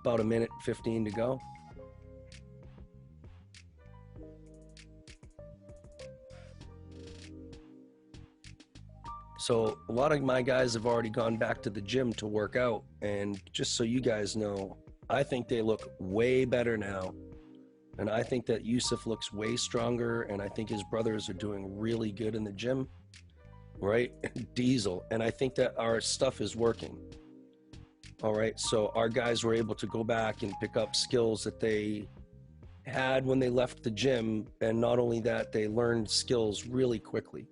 Speaker 1: About 1 minute, 15 to go. So a lot of my guys have already gone back to the gym to work out. And just so you guys know, I think they look way better now. And I think that Yusuf looks way stronger. And I think his brothers are doing really good in the gym, right? Diesel. And I think that our stuff is working. All right, so our guys were able to go back and pick up skills that they had when they left the gym. And not only that, they learned skills really quickly.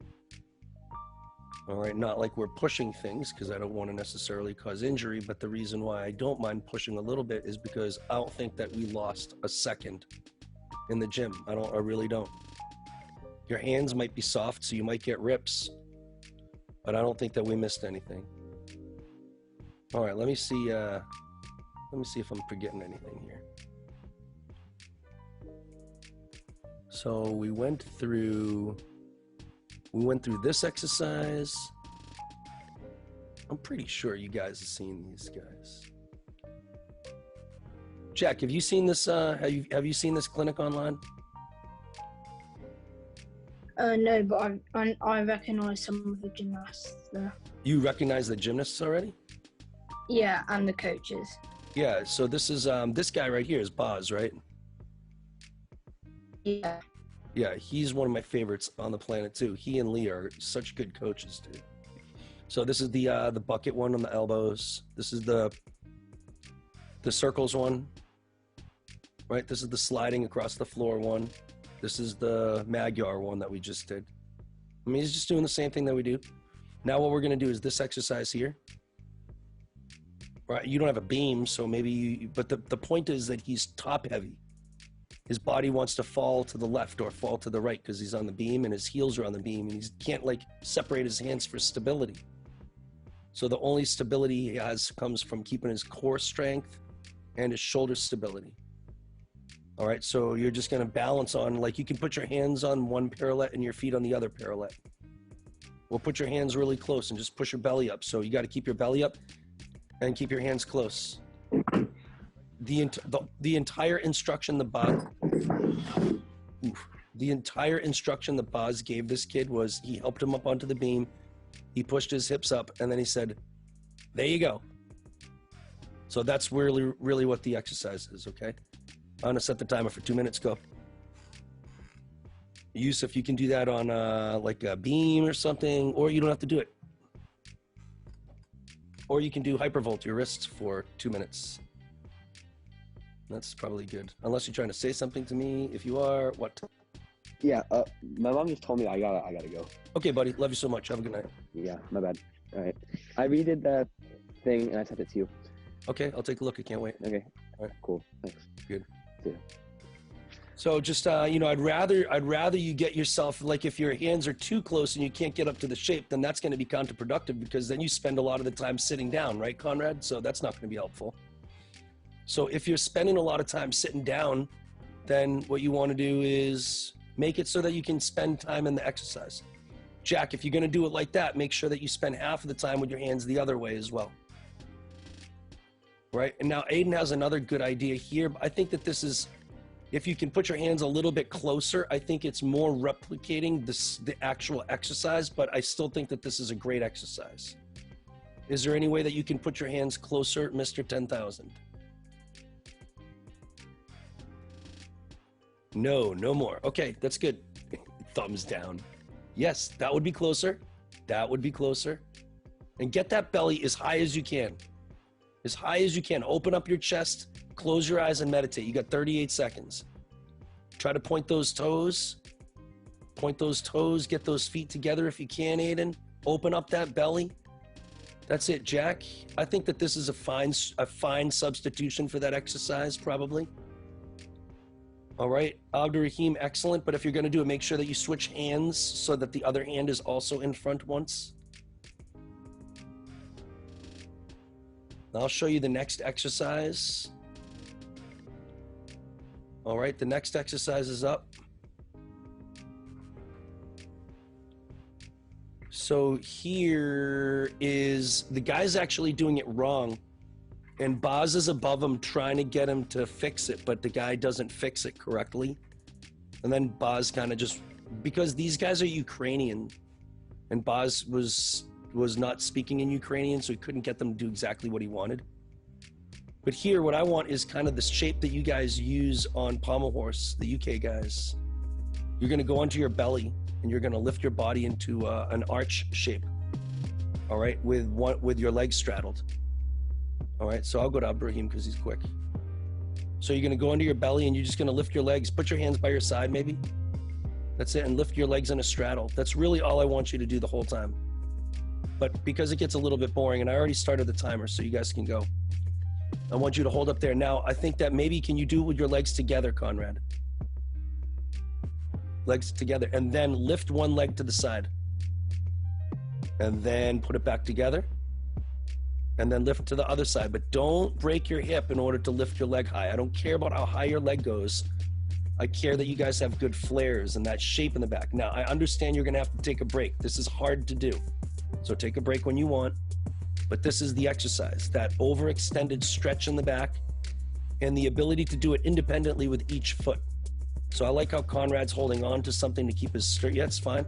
Speaker 1: All right, not like we're pushing things because I don't want to necessarily cause injury, but the reason why I don't mind pushing a little bit is because I don't think that we lost a second in the gym. I really don't. Your hands might be soft, so you might get rips, but I don't think that we missed anything. All right, let me see if I'm forgetting anything here. So we went through this exercise. I'm pretty sure you guys have seen these guys. Jack, have you seen this? Have you seen this clinic online?
Speaker 3: No, but I recognize some of the gymnasts there.
Speaker 1: You recognize the gymnasts already?
Speaker 3: Yeah, and the coaches.
Speaker 1: Yeah, so this is this guy right here is Boz, right?
Speaker 3: Yeah.
Speaker 1: Yeah, he's one of my favorites on the planet too. He and Lee are such good coaches, dude. So this is the bucket one on the elbows. This is the the circles one, right? This is the sliding across the floor one. This is the Magyar one that we just did. I mean, he's just doing the same thing that we do. Now what we're gonna do is this exercise here. Right, you don't have a beam, so maybe but the point is that he's top heavy. His body wants to fall to the left or fall to the right because he's on the beam and his heels are on the beam and he can't like separate his hands for stability. So the only stability he has comes from keeping his core strength and his shoulder stability. All right, so you're just gonna balance on, like you can put your hands on one parallel and your feet on the other parallel. Well, put your hands really close and just push your belly up. So you gotta keep your belly up and keep your hands close. The entire instruction the Boz gave this kid was he helped him up onto the beam, he pushed his hips up, and then he said, there you go. So that's really what the exercise is, okay? I'm gonna set the timer for 2 minutes, go. Yusuf, you can do that on like a beam or something, or you don't have to do it. Or you can do hypervolt your wrists for 2 minutes. That's probably good. Unless you're trying to say something to me. If you are, what?
Speaker 2: Yeah, my mom just told me I gotta go.
Speaker 1: Okay, buddy. Love you so much. Have a good night.
Speaker 2: Yeah, my bad. All right. I redid that thing and I sent it to you.
Speaker 1: Okay, I'll take a look. I can't wait.
Speaker 2: Okay.
Speaker 1: All right.
Speaker 2: Cool. Thanks.
Speaker 1: Good.
Speaker 2: See ya.
Speaker 1: So just, you know, I'd rather you get yourself, like if your hands are too close and you can't get up to the shape, then that's going to be counterproductive because then you spend a lot of the time sitting down, right, Conrad? So that's not going to be helpful. So if you're spending a lot of time sitting down, then what you want to do is make it so that you can spend time in the exercise. Jack, if you're going to do it like that, make sure that you spend half of the time with your hands the other way as well. Right? And now Aiden has another good idea here. But I think that this is, if you can put your hands a little bit closer, I think it's more replicating the actual exercise, but I still think that this is a great exercise. Is there any way that you can put your hands closer, Mr. 10,000? No, no more. Okay, that's good. Thumbs down. Yes, that would be closer. That would be closer. And get that belly as high as you can. As high as you can. Open up your chest, close your eyes and meditate. You got 38 seconds. Try to point those toes. Point those toes, get those feet together if you can, Aiden. Open up that belly. That's it, Jack. I think that this is a fine substitution for that exercise, probably. All right, Abdurrahim, excellent. But if you're gonna do it, make sure that you switch hands so that the other hand is also in front once. I'll show you the next exercise. All right, the next exercise is up. So here is, the guy's actually doing it wrong. And Boz is above him trying to get him to fix it, but the guy doesn't fix it correctly. And then Boz kind of just, because these guys are Ukrainian, and Boz was not speaking in Ukrainian, so he couldn't get them to do exactly what he wanted. But here, what I want is kind of the shape that you guys use on Pommel Horse, the UK guys. You're gonna go onto your belly, and you're gonna lift your body into an arch shape, all right, with your legs straddled. All right, so I'll go to Abdurrahim because he's quick. So you're gonna go under your belly and you're just gonna lift your legs, put your hands by your side maybe. That's it, and lift your legs in a straddle. That's really all I want you to do the whole time. But because it gets a little bit boring, and I already started the timer so you guys can go. I want you to hold up there. Now, I think that maybe, can you do it with your legs together, Conrad? Legs together, and then lift one leg to the side. And then put it back together. And then lift to the other side, but don't break your hip in order to lift your leg high. I don't care about how high your leg goes. I care that you guys have good flares and that shape in the back. Now, I understand you're gonna have to take a break. This is hard to do. So take a break when you want, but this is the exercise, that overextended stretch in the back and the ability to do it independently with each foot. So I like how Conrad's holding on to something to keep his straight. Yeah, it's fine.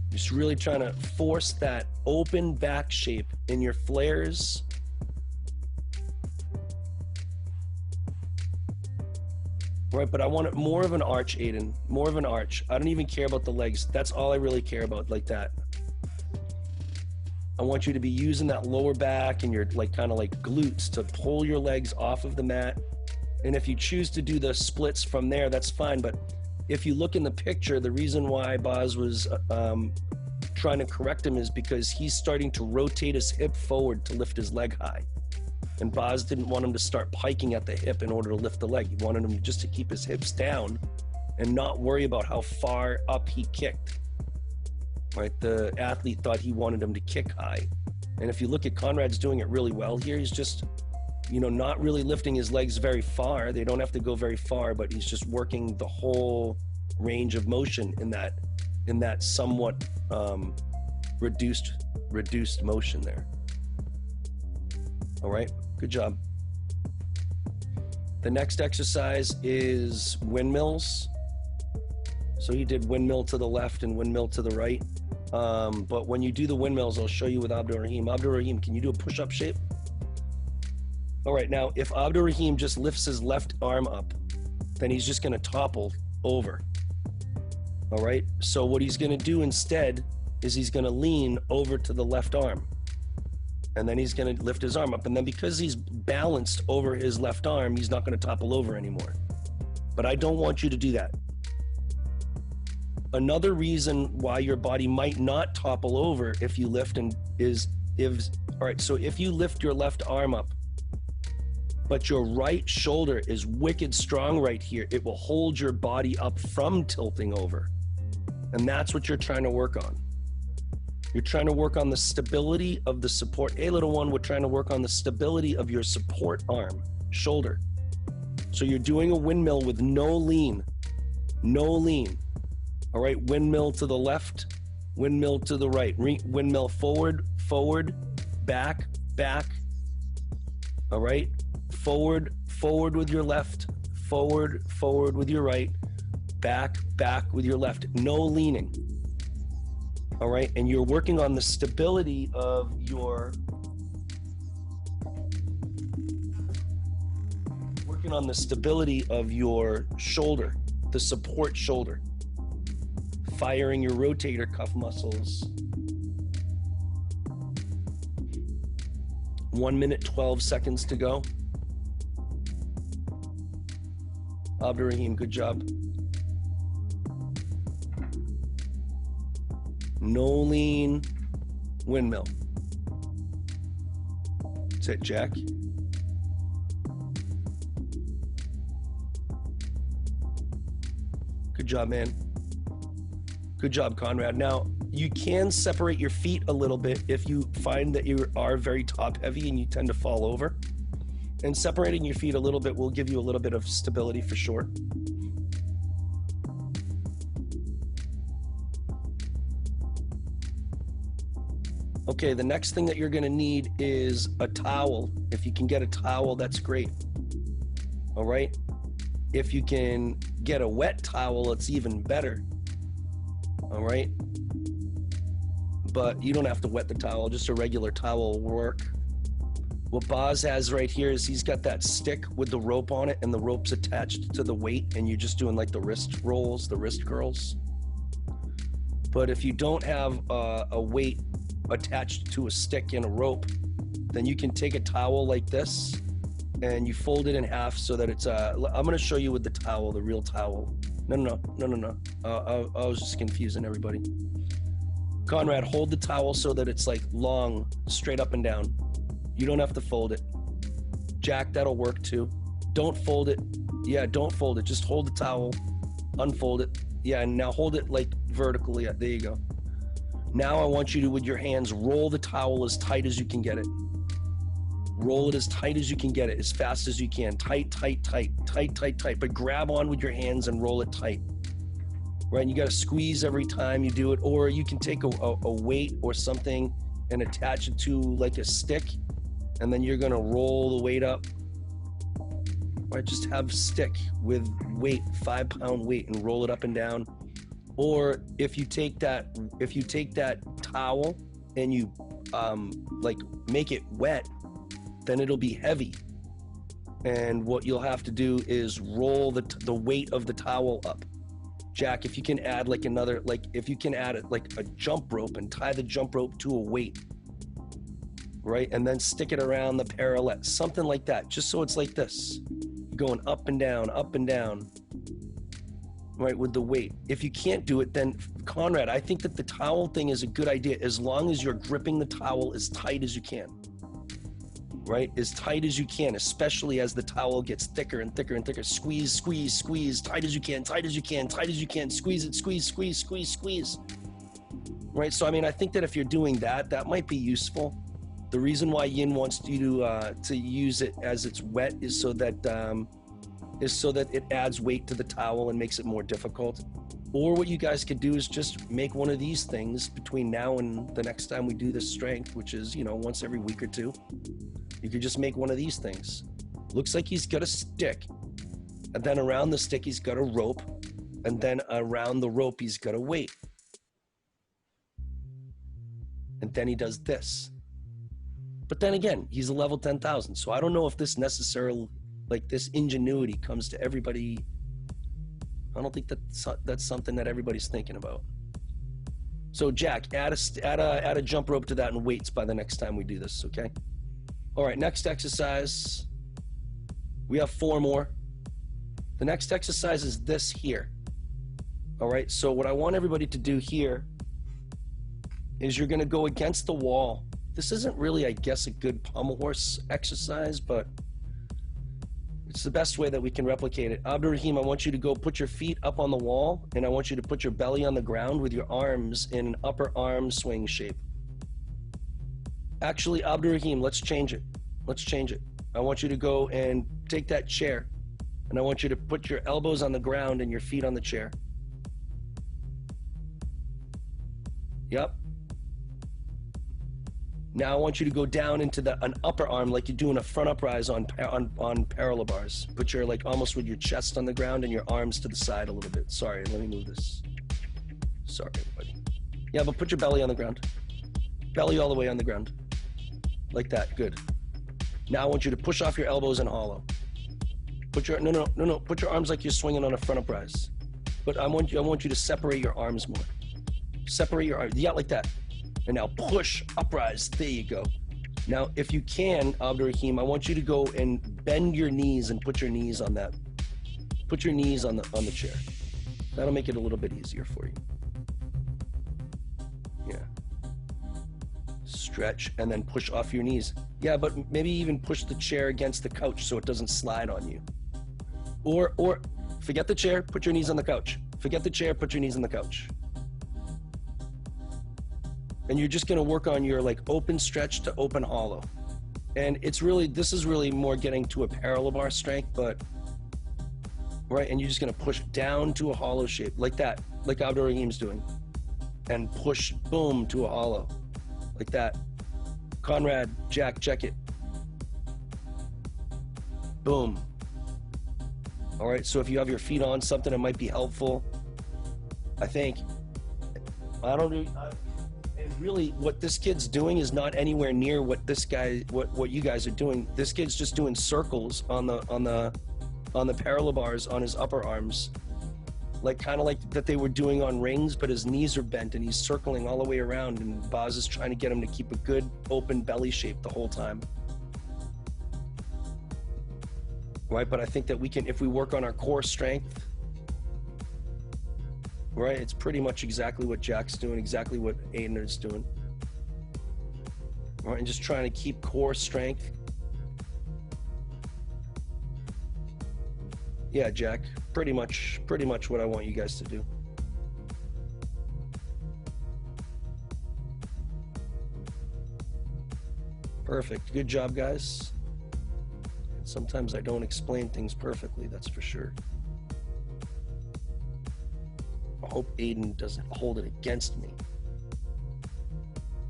Speaker 1: Just really trying to force that open back shape in your flares. Right, but I want it more of an arch, Aiden. More of an arch. I don't even care about the legs. That's all I really care about, like that. I want you to be using that lower back and your like kind of like glutes to pull your legs off of the mat. And if you choose to do the splits from there, that's fine. But if you look in the picture, the reason why Boz was trying to correct him is because he's starting to rotate his hip forward to lift his leg high. And Boz didn't want him to start piking at the hip in order to lift the leg. He wanted him just to keep his hips down and not worry about how far up he kicked. Right? The athlete thought he wanted him to kick high. And if you look at Conrad's doing it really well here, he's just, you know, not really lifting his legs very far. They don't have to go very far, but he's just working the whole range of motion in that somewhat reduced motion there. All right, good job. The next exercise is windmills. So he did windmill to the left and windmill to the right. But when you do the windmills, I'll show you with Abdurrahim. Abdurrahim, can you do a push-up shape? All right, now if Abdurrahim just lifts his left arm up, then he's just gonna topple over. All right, so what he's gonna do instead is he's gonna lean over to the left arm. And then he's gonna lift his arm up. And then because he's balanced over his left arm, he's not gonna topple over anymore. But I don't want you to do that. Another reason why your body might not topple over if you lift all right, so if you lift your left arm up, but your right shoulder is wicked strong right here, it will hold your body up from tilting over. And that's what you're trying to work on. You're trying to work on the stability of the support. Hey, little one, we're trying to work on the stability of your support arm, shoulder. So you're doing a windmill with no lean. All right, windmill to the left, windmill to the right, windmill forward, back. All right, forward with your left, forward with your right, back with your left. No leaning. All right, and you're working on the stability of your shoulder, the support shoulder. Firing your rotator cuff muscles. 1 minute, 12 seconds to go. Abdurrahim, good job. No lean, windmill. That's it, Jack. Good job, man. Good job, Conrad. Now, you can separate your feet a little bit if you find that you are very top heavy and you tend to fall over. And separating your feet a little bit will give you a little bit of stability for sure. Okay, the next thing that you're gonna need is a towel. If you can get a towel, that's great. All right? If you can get a wet towel, it's even better. All right? But you don't have to wet the towel, just a regular towel will work. What Boz has right here is he's got that stick with the rope on it and the rope's attached to the weight and you're just doing like the wrist rolls, the wrist curls. But if you don't have a weight attached to a stick and a rope, then you can take a towel like this and you fold it in half so that it's I'm gonna show you with the towel, the real towel. No. I was just confusing everybody. Conrad, hold the towel so that it's like long, straight up and down. You don't have to fold it. Jack, that'll work too. Don't fold it. Yeah, don't fold it. Just hold the towel, unfold it. Yeah, and now hold it like vertically. Yeah, there you go. Now I want you to, with your hands, roll the towel as tight as you can get it. Roll it as tight as you can get it, as fast as you can. Tight. But grab on with your hands and roll it tight. Right, and you gotta squeeze every time you do it, or you can take a weight or something and attach it to like a stick, and then you're gonna roll the weight up. Right, just have stick with weight, 5-pound weight, and roll it up and down. Or if you take that towel and you like make it wet, then it'll be heavy. And what you'll have to do is roll the weight of the towel up. Jack, if you can add like another, like if you can add it like a jump rope and tie the jump rope to a weight right? And then stick it around the parallel, something like that, just so it's like this, going up and down, right, with the weight. If you can't do it, then Conrad, I think that the towel thing is a good idea, as long as you're gripping the towel as tight as you can, right? As tight as you can, especially as the towel gets thicker and thicker and thicker. Squeeze, squeeze, squeeze, tight as you can, tight as you can, tight as you can. Squeeze it, squeeze, squeeze, squeeze, squeeze. Right, so I mean, I think that if you're doing that, that might be useful. The reason why Yin wants you to use it as it's wet is so that it adds weight to the towel and makes it more difficult. Or what you guys could do is just make one of these things between now and the next time we do this strength, which is, you know, once every week or two. You could just make one of these things. Looks like he's got a stick, and then around the stick he's got a rope, and then around the rope he's got a weight. And then he does this. But then again, he's a level 10,000, so I don't know if this necessarily, like, this ingenuity comes to everybody. I don't think that's something that everybody's thinking about. So Jack, add a jump rope to that and weights by the next time we do this, okay? All right, next exercise. We have 4 more. The next exercise is this here. All right, so what I want everybody to do here is you're gonna go against the wall. This isn't really, I guess, a good pommel horse exercise, but it's the best way that we can replicate it. Abdurrahim, I want you to go put your feet up on the wall, and I want you to put your belly on the ground with your arms in an upper arm swing shape. Actually, Abdurrahim, let's change it. Let's change it. I want you to go and take that chair, and I want you to put your elbows on the ground and your feet on the chair. Yep. Now I want you to go down into an upper arm like you're doing a front uprise on parallel bars. Put your, like, almost with your chest on the ground and your arms to the side a little bit. Sorry, let me move this. Sorry, everybody. Yeah, but put your belly on the ground. Belly all the way on the ground. Like that, good. Now I want you to push off your elbows and hollow. Put your, no, put your arms like you're swinging on a front uprise. But I want you to separate your arms more. Separate your arms, yeah, like that. And now push, uprise, there you go. Now, if you can, Abdurrahim, I want you to go and bend your knees and put your knees on that. Put your knees on the chair. That'll make it a little bit easier for you. Yeah. Stretch and then push off your knees. Yeah, but maybe even push the chair against the couch so it doesn't slide on you. Or forget the chair, put your knees on the couch. Forget the chair, put your knees on the couch. And you're just gonna work on your, like, open stretch to open hollow. And it's really, this is really more getting to a parallel bar strength, but, right, and you're just gonna push down to a hollow shape, like that, like Abdurrahim's doing. And push, boom, to a hollow, like that. Conrad, Jack, check it. Boom. All right, so if you have your feet on something, it might be helpful, I think. I don't know. Really, what this kid's doing is not anywhere near what this guy, what you guys are doing. This kid's just doing circles on the parallel bars on his upper arms, like kind of like that they were doing on rings, but his knees are bent and he's circling all the way around, and Boz is trying to get him to keep a good open belly shape the whole time. Right, but I think that we can, if we work on our core strength, right, it's pretty much exactly what Jack's doing, exactly what Aiden is doing. All right, and just trying to keep core strength. Yeah, Jack, pretty much what I want you guys to do. Perfect, good job, guys. Sometimes I don't explain things perfectly, that's for sure. I hope Aiden doesn't hold it against me.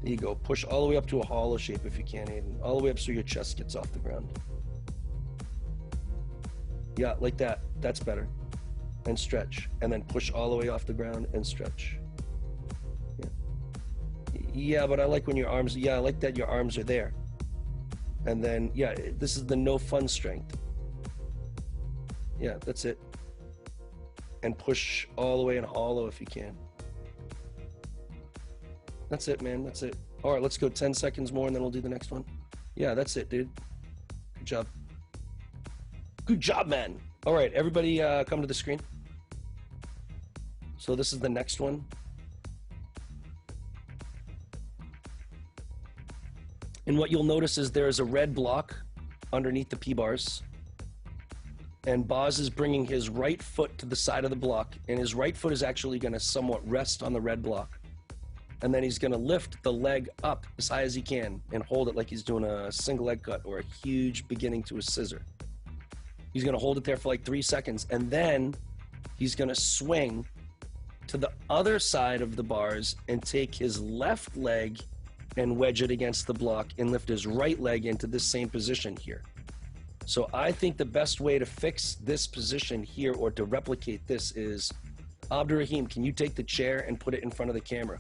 Speaker 1: There you go. Push all the way up to a hollow shape if you can, Aiden. All the way up so your chest gets off the ground. Yeah, like that. That's better. And stretch. And then push all the way off the ground and stretch. Yeah. Yeah, but I like when your arms, yeah, I like that your arms are there. And then, yeah, this is the no fun strength. Yeah, that's it. And push all the way and hollow if you can. That's it, man, that's it. All right, let's go 10 seconds more and then we'll do the next one. Yeah, that's it, dude. Good job. Good job, man. All right, everybody come to the screen. So this is the next one. And what you'll notice is there is a red block underneath the P-bars. And Boz is bringing his right foot to the side of the block, and his right foot is actually going to somewhat rest on the red block. And then he's going to lift the leg up as high as he can and hold it like he's doing a single leg cut or a huge beginning to a scissor. He's going to hold it there for like 3 seconds, and then he's going to swing to the other side of the bars and take his left leg and wedge it against the block and lift his right leg into this same position here. So I think the best way to fix this position here or to replicate this is, Abdurrahim, can you take the chair and put it in front of the camera?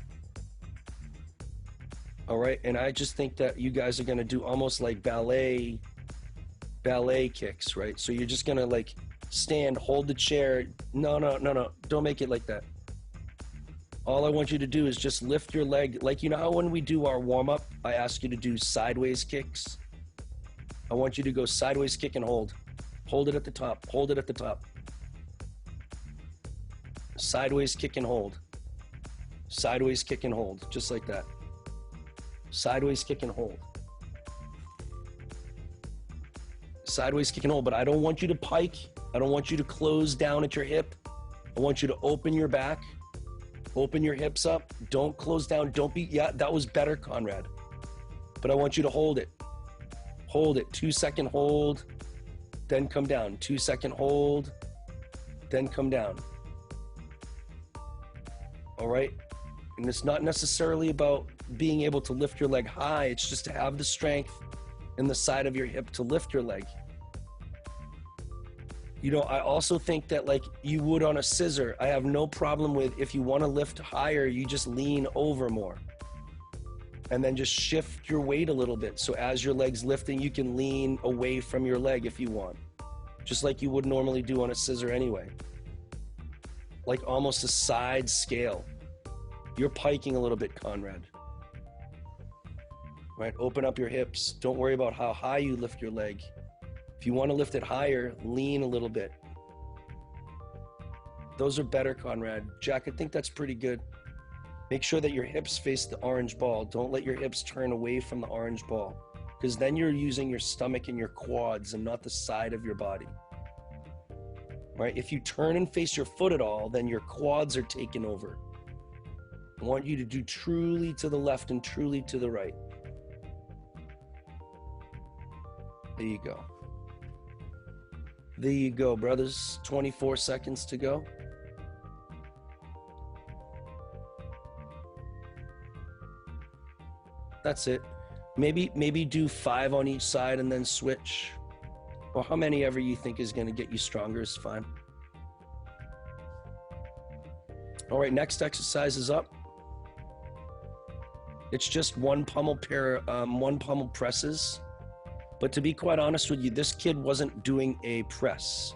Speaker 1: All right, and I just think that you guys are gonna do almost like ballet kicks, right? So you're just gonna like stand, hold the chair. No, don't make it like that. All I want you to do is just lift your leg. Like, you know how when we do our warm-up, I ask you to do sideways kicks? I want you to go sideways kick and hold. Hold it at the top, hold it at the top. Sideways kick and hold. Sideways kick and hold, just like that. Sideways kick and hold. Sideways kick and hold, but I don't want you to pike. I don't want you to close down at your hip. I want you to open your back. Open your hips up. Don't close down. Don't be, yeah, that was better, Conrad. But I want you to hold it. Hold it. 2 second hold, then come down. 2 second hold, then come down. All right? And it's not necessarily about being able to lift your leg high. It's just to have the strength in the side of your hip to lift your leg. You know, I also think that like you would on a scissor, I have no problem with if you want to lift higher, you just lean over more. And then just shift your weight a little bit. So as your leg's lifting, you can lean away from your leg if you want. Just like you would normally do on a scissor anyway. Like almost a side scale. You're piking a little bit, Conrad. Right? Open up your hips. Don't worry about how high you lift your leg. If you want to lift it higher, lean a little bit. Those are better, Conrad. Jack, I think that's pretty good. Make sure that your hips face the orange ball. Don't let your hips turn away from the orange ball, because then you're using your stomach and your quads and not the side of your body. Right? If you turn and face your foot at all, then your quads are taken over. I want you to do truly to the left and truly to the right. There you go. There you go, brothers. 24 seconds to go. That's it. Maybe do 5 on each side and then switch. Or how many ever you think is going to get you stronger is fine. All right, next exercise is up. It's just one pommel presses. But to be quite honest with you, this kid wasn't doing a press.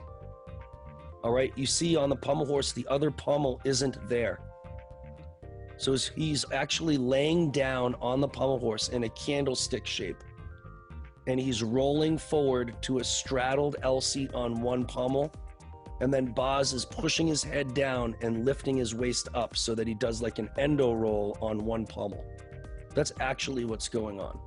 Speaker 1: All right, you see on the pommel horse, the other pommel isn't there. So he's actually laying down on the pommel horse in a candlestick shape. And he's rolling forward to a straddled L seat on one pommel. And then Boz is pushing his head down and lifting his waist up so that he does like an endo roll on one pommel. That's actually what's going on.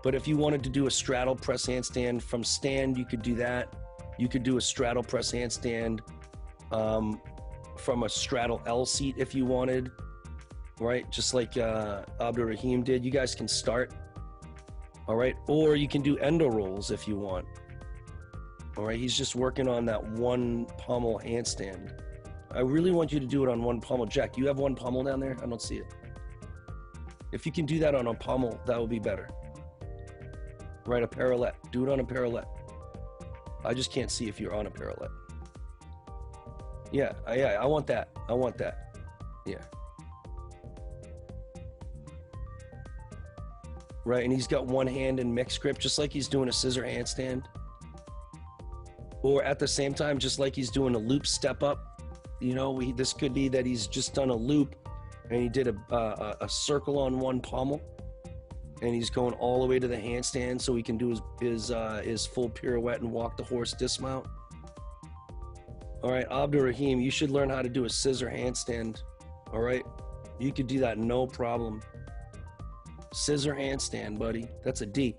Speaker 1: But if you wanted to do a straddle press handstand from stand, you could do that. You could do a straddle press handstand from a straddle L seat if you wanted, right? Just like Abdurrahim did. You guys can start, all right? Or you can do endo rolls if you want, all right? He's just working on that one pommel handstand. I really want you to do it on one pommel. Jack, do you have one pommel down there? I don't see it. If you can do that on a pommel, that would be better. Right, a parallel. Do it on a parallel. I just can't see if you're on a parallel. Yeah, I want that. I want that. Yeah. Right, and he's got one hand in mixed grip, just like he's doing a scissor handstand. Or at the same time, just like he's doing a loop step up. You know, this could be that he's just done a loop and he did a circle on one pommel, and he's going all the way to the handstand so he can do his full pirouette and walk the horse dismount. All right, Abdur Rahim, you should learn how to do a scissor handstand. All right, you could do that no problem. Scissor handstand, buddy. That's a D.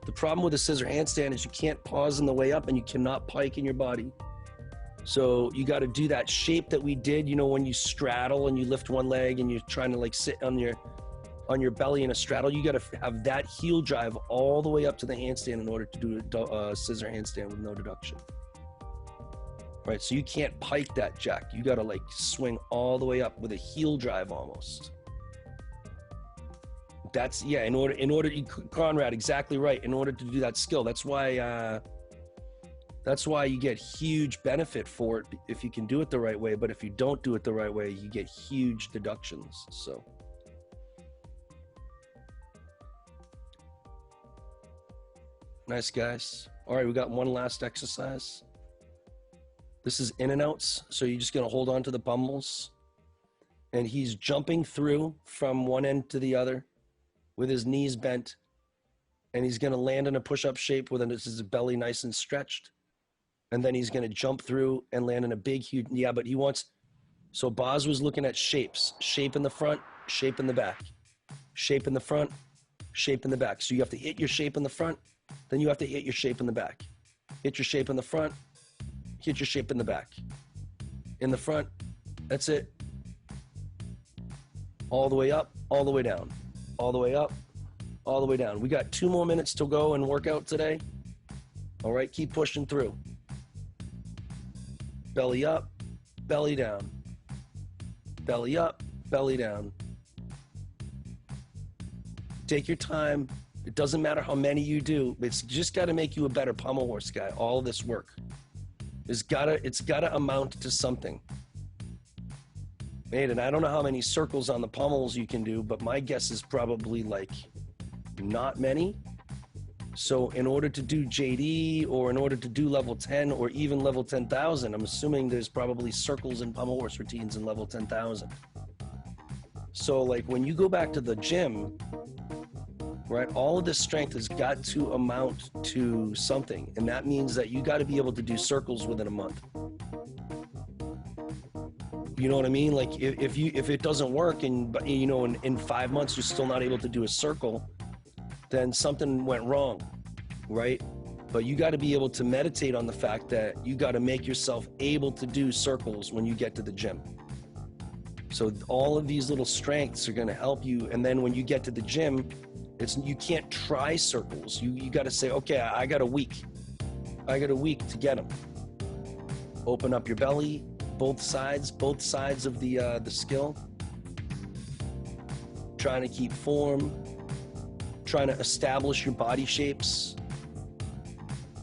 Speaker 1: The problem with a scissor handstand is you can't pause on the way up and you cannot pike in your body. So you got to do that shape that we did, you know, when you straddle and you lift one leg and you're trying to like sit on your belly in a straddle. You got to have that heel drive all the way up to the handstand in order to do a scissor handstand with no deduction. Right, so you can't pike that, Jack. You got to like swing all the way up with a heel drive almost. That's, yeah, in order, Conrad, exactly right. In order to do that skill, that's why you get huge benefit for it if you can do it the right way. But if you don't do it the right way, you get huge deductions. So. Nice, guys. All right, we got one last exercise. This is in and outs. So you're just going to hold on to the pummels. And he's jumping through from one end to the other with his knees bent. And he's going to land in a push-up shape with his belly nice and stretched. And then he's going to jump through and land in a big, huge, yeah, but he wants, so Boz was looking at shapes. Shape in the front, shape in the back. Shape in the front, shape in the back. So you have to hit your shape in the front, then you have to hit your shape in the back. Hit your shape in the front, hit your shape in the back. In the front, that's it. All the way up, all the way down. All the way up, all the way down. We got 2 more minutes to go and work out today. All right, keep pushing through. Belly up, belly down. Belly up, belly down. Take your time. It doesn't matter how many you do. It's just got to make you a better pommel horse guy. All this work. It's gotta amount to something. And I don't know how many circles on the pommels you can do, but my guess is probably like not many. So in order to do JD or in order to do level 10 or even level 10,000, I'm assuming there's probably circles and pommel horse routines in level 10,000. So like when you go back to the gym, right, all of this strength has got to amount to something. And that means that you got to be able to do circles within a month. You know what I mean? Like if it doesn't work and, you know, in 5 months, you're still not able to do a circle, then something went wrong, right? But you got to be able to meditate on the fact that you got to make yourself able to do circles when you get to the gym. So all of these little strengths are going to help you. And then when you get to the gym, you can't try circles. You got to say, okay, I got a week. I got a week to get them. Open up your belly, both sides of the skill. Trying to keep form. Trying to establish your body shapes.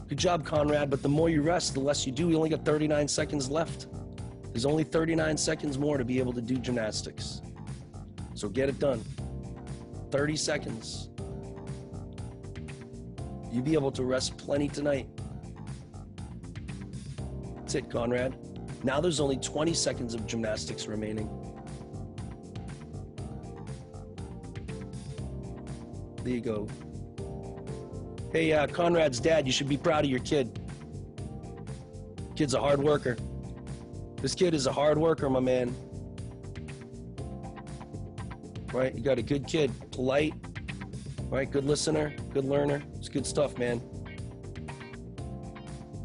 Speaker 1: Good job, Conrad, but the more you rest, the less you do. We only got 39 seconds left. There's only 39 seconds more to be able to do gymnastics. So get it done. 30 seconds. You'll be able to rest plenty tonight. That's it, Conrad. Now there's only 20 seconds of gymnastics remaining. There you go. Hey, Conrad's dad, you should be proud of your kid. Kid's a hard worker. This kid is a hard worker, my man. Right, you got a good kid, polite, right, good listener, good learner. It's good stuff, man.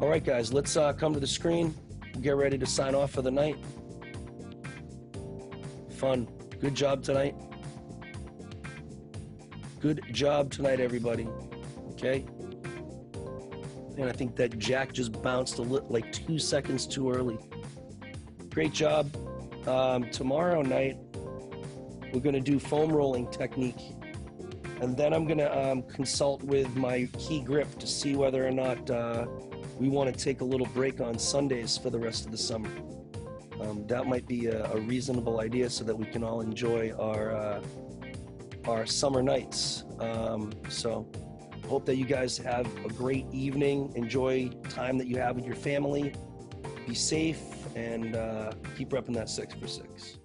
Speaker 1: All right, guys, let's come to the screen. Get ready to sign off for the night. Fun. Good job tonight. Good job tonight, everybody. Okay? And I think that Jack just bounced like 2 seconds too early. Great job. Tomorrow night, we're going to do foam rolling technique. And then I'm going to consult with my key grip to see whether or not we want to take a little break on Sundays for the rest of the summer. That might be a reasonable idea so that we can all enjoy our summer nights. So hope that you guys have a great evening. Enjoy time that you have with your family. Be safe and keep repping that 6 for 6.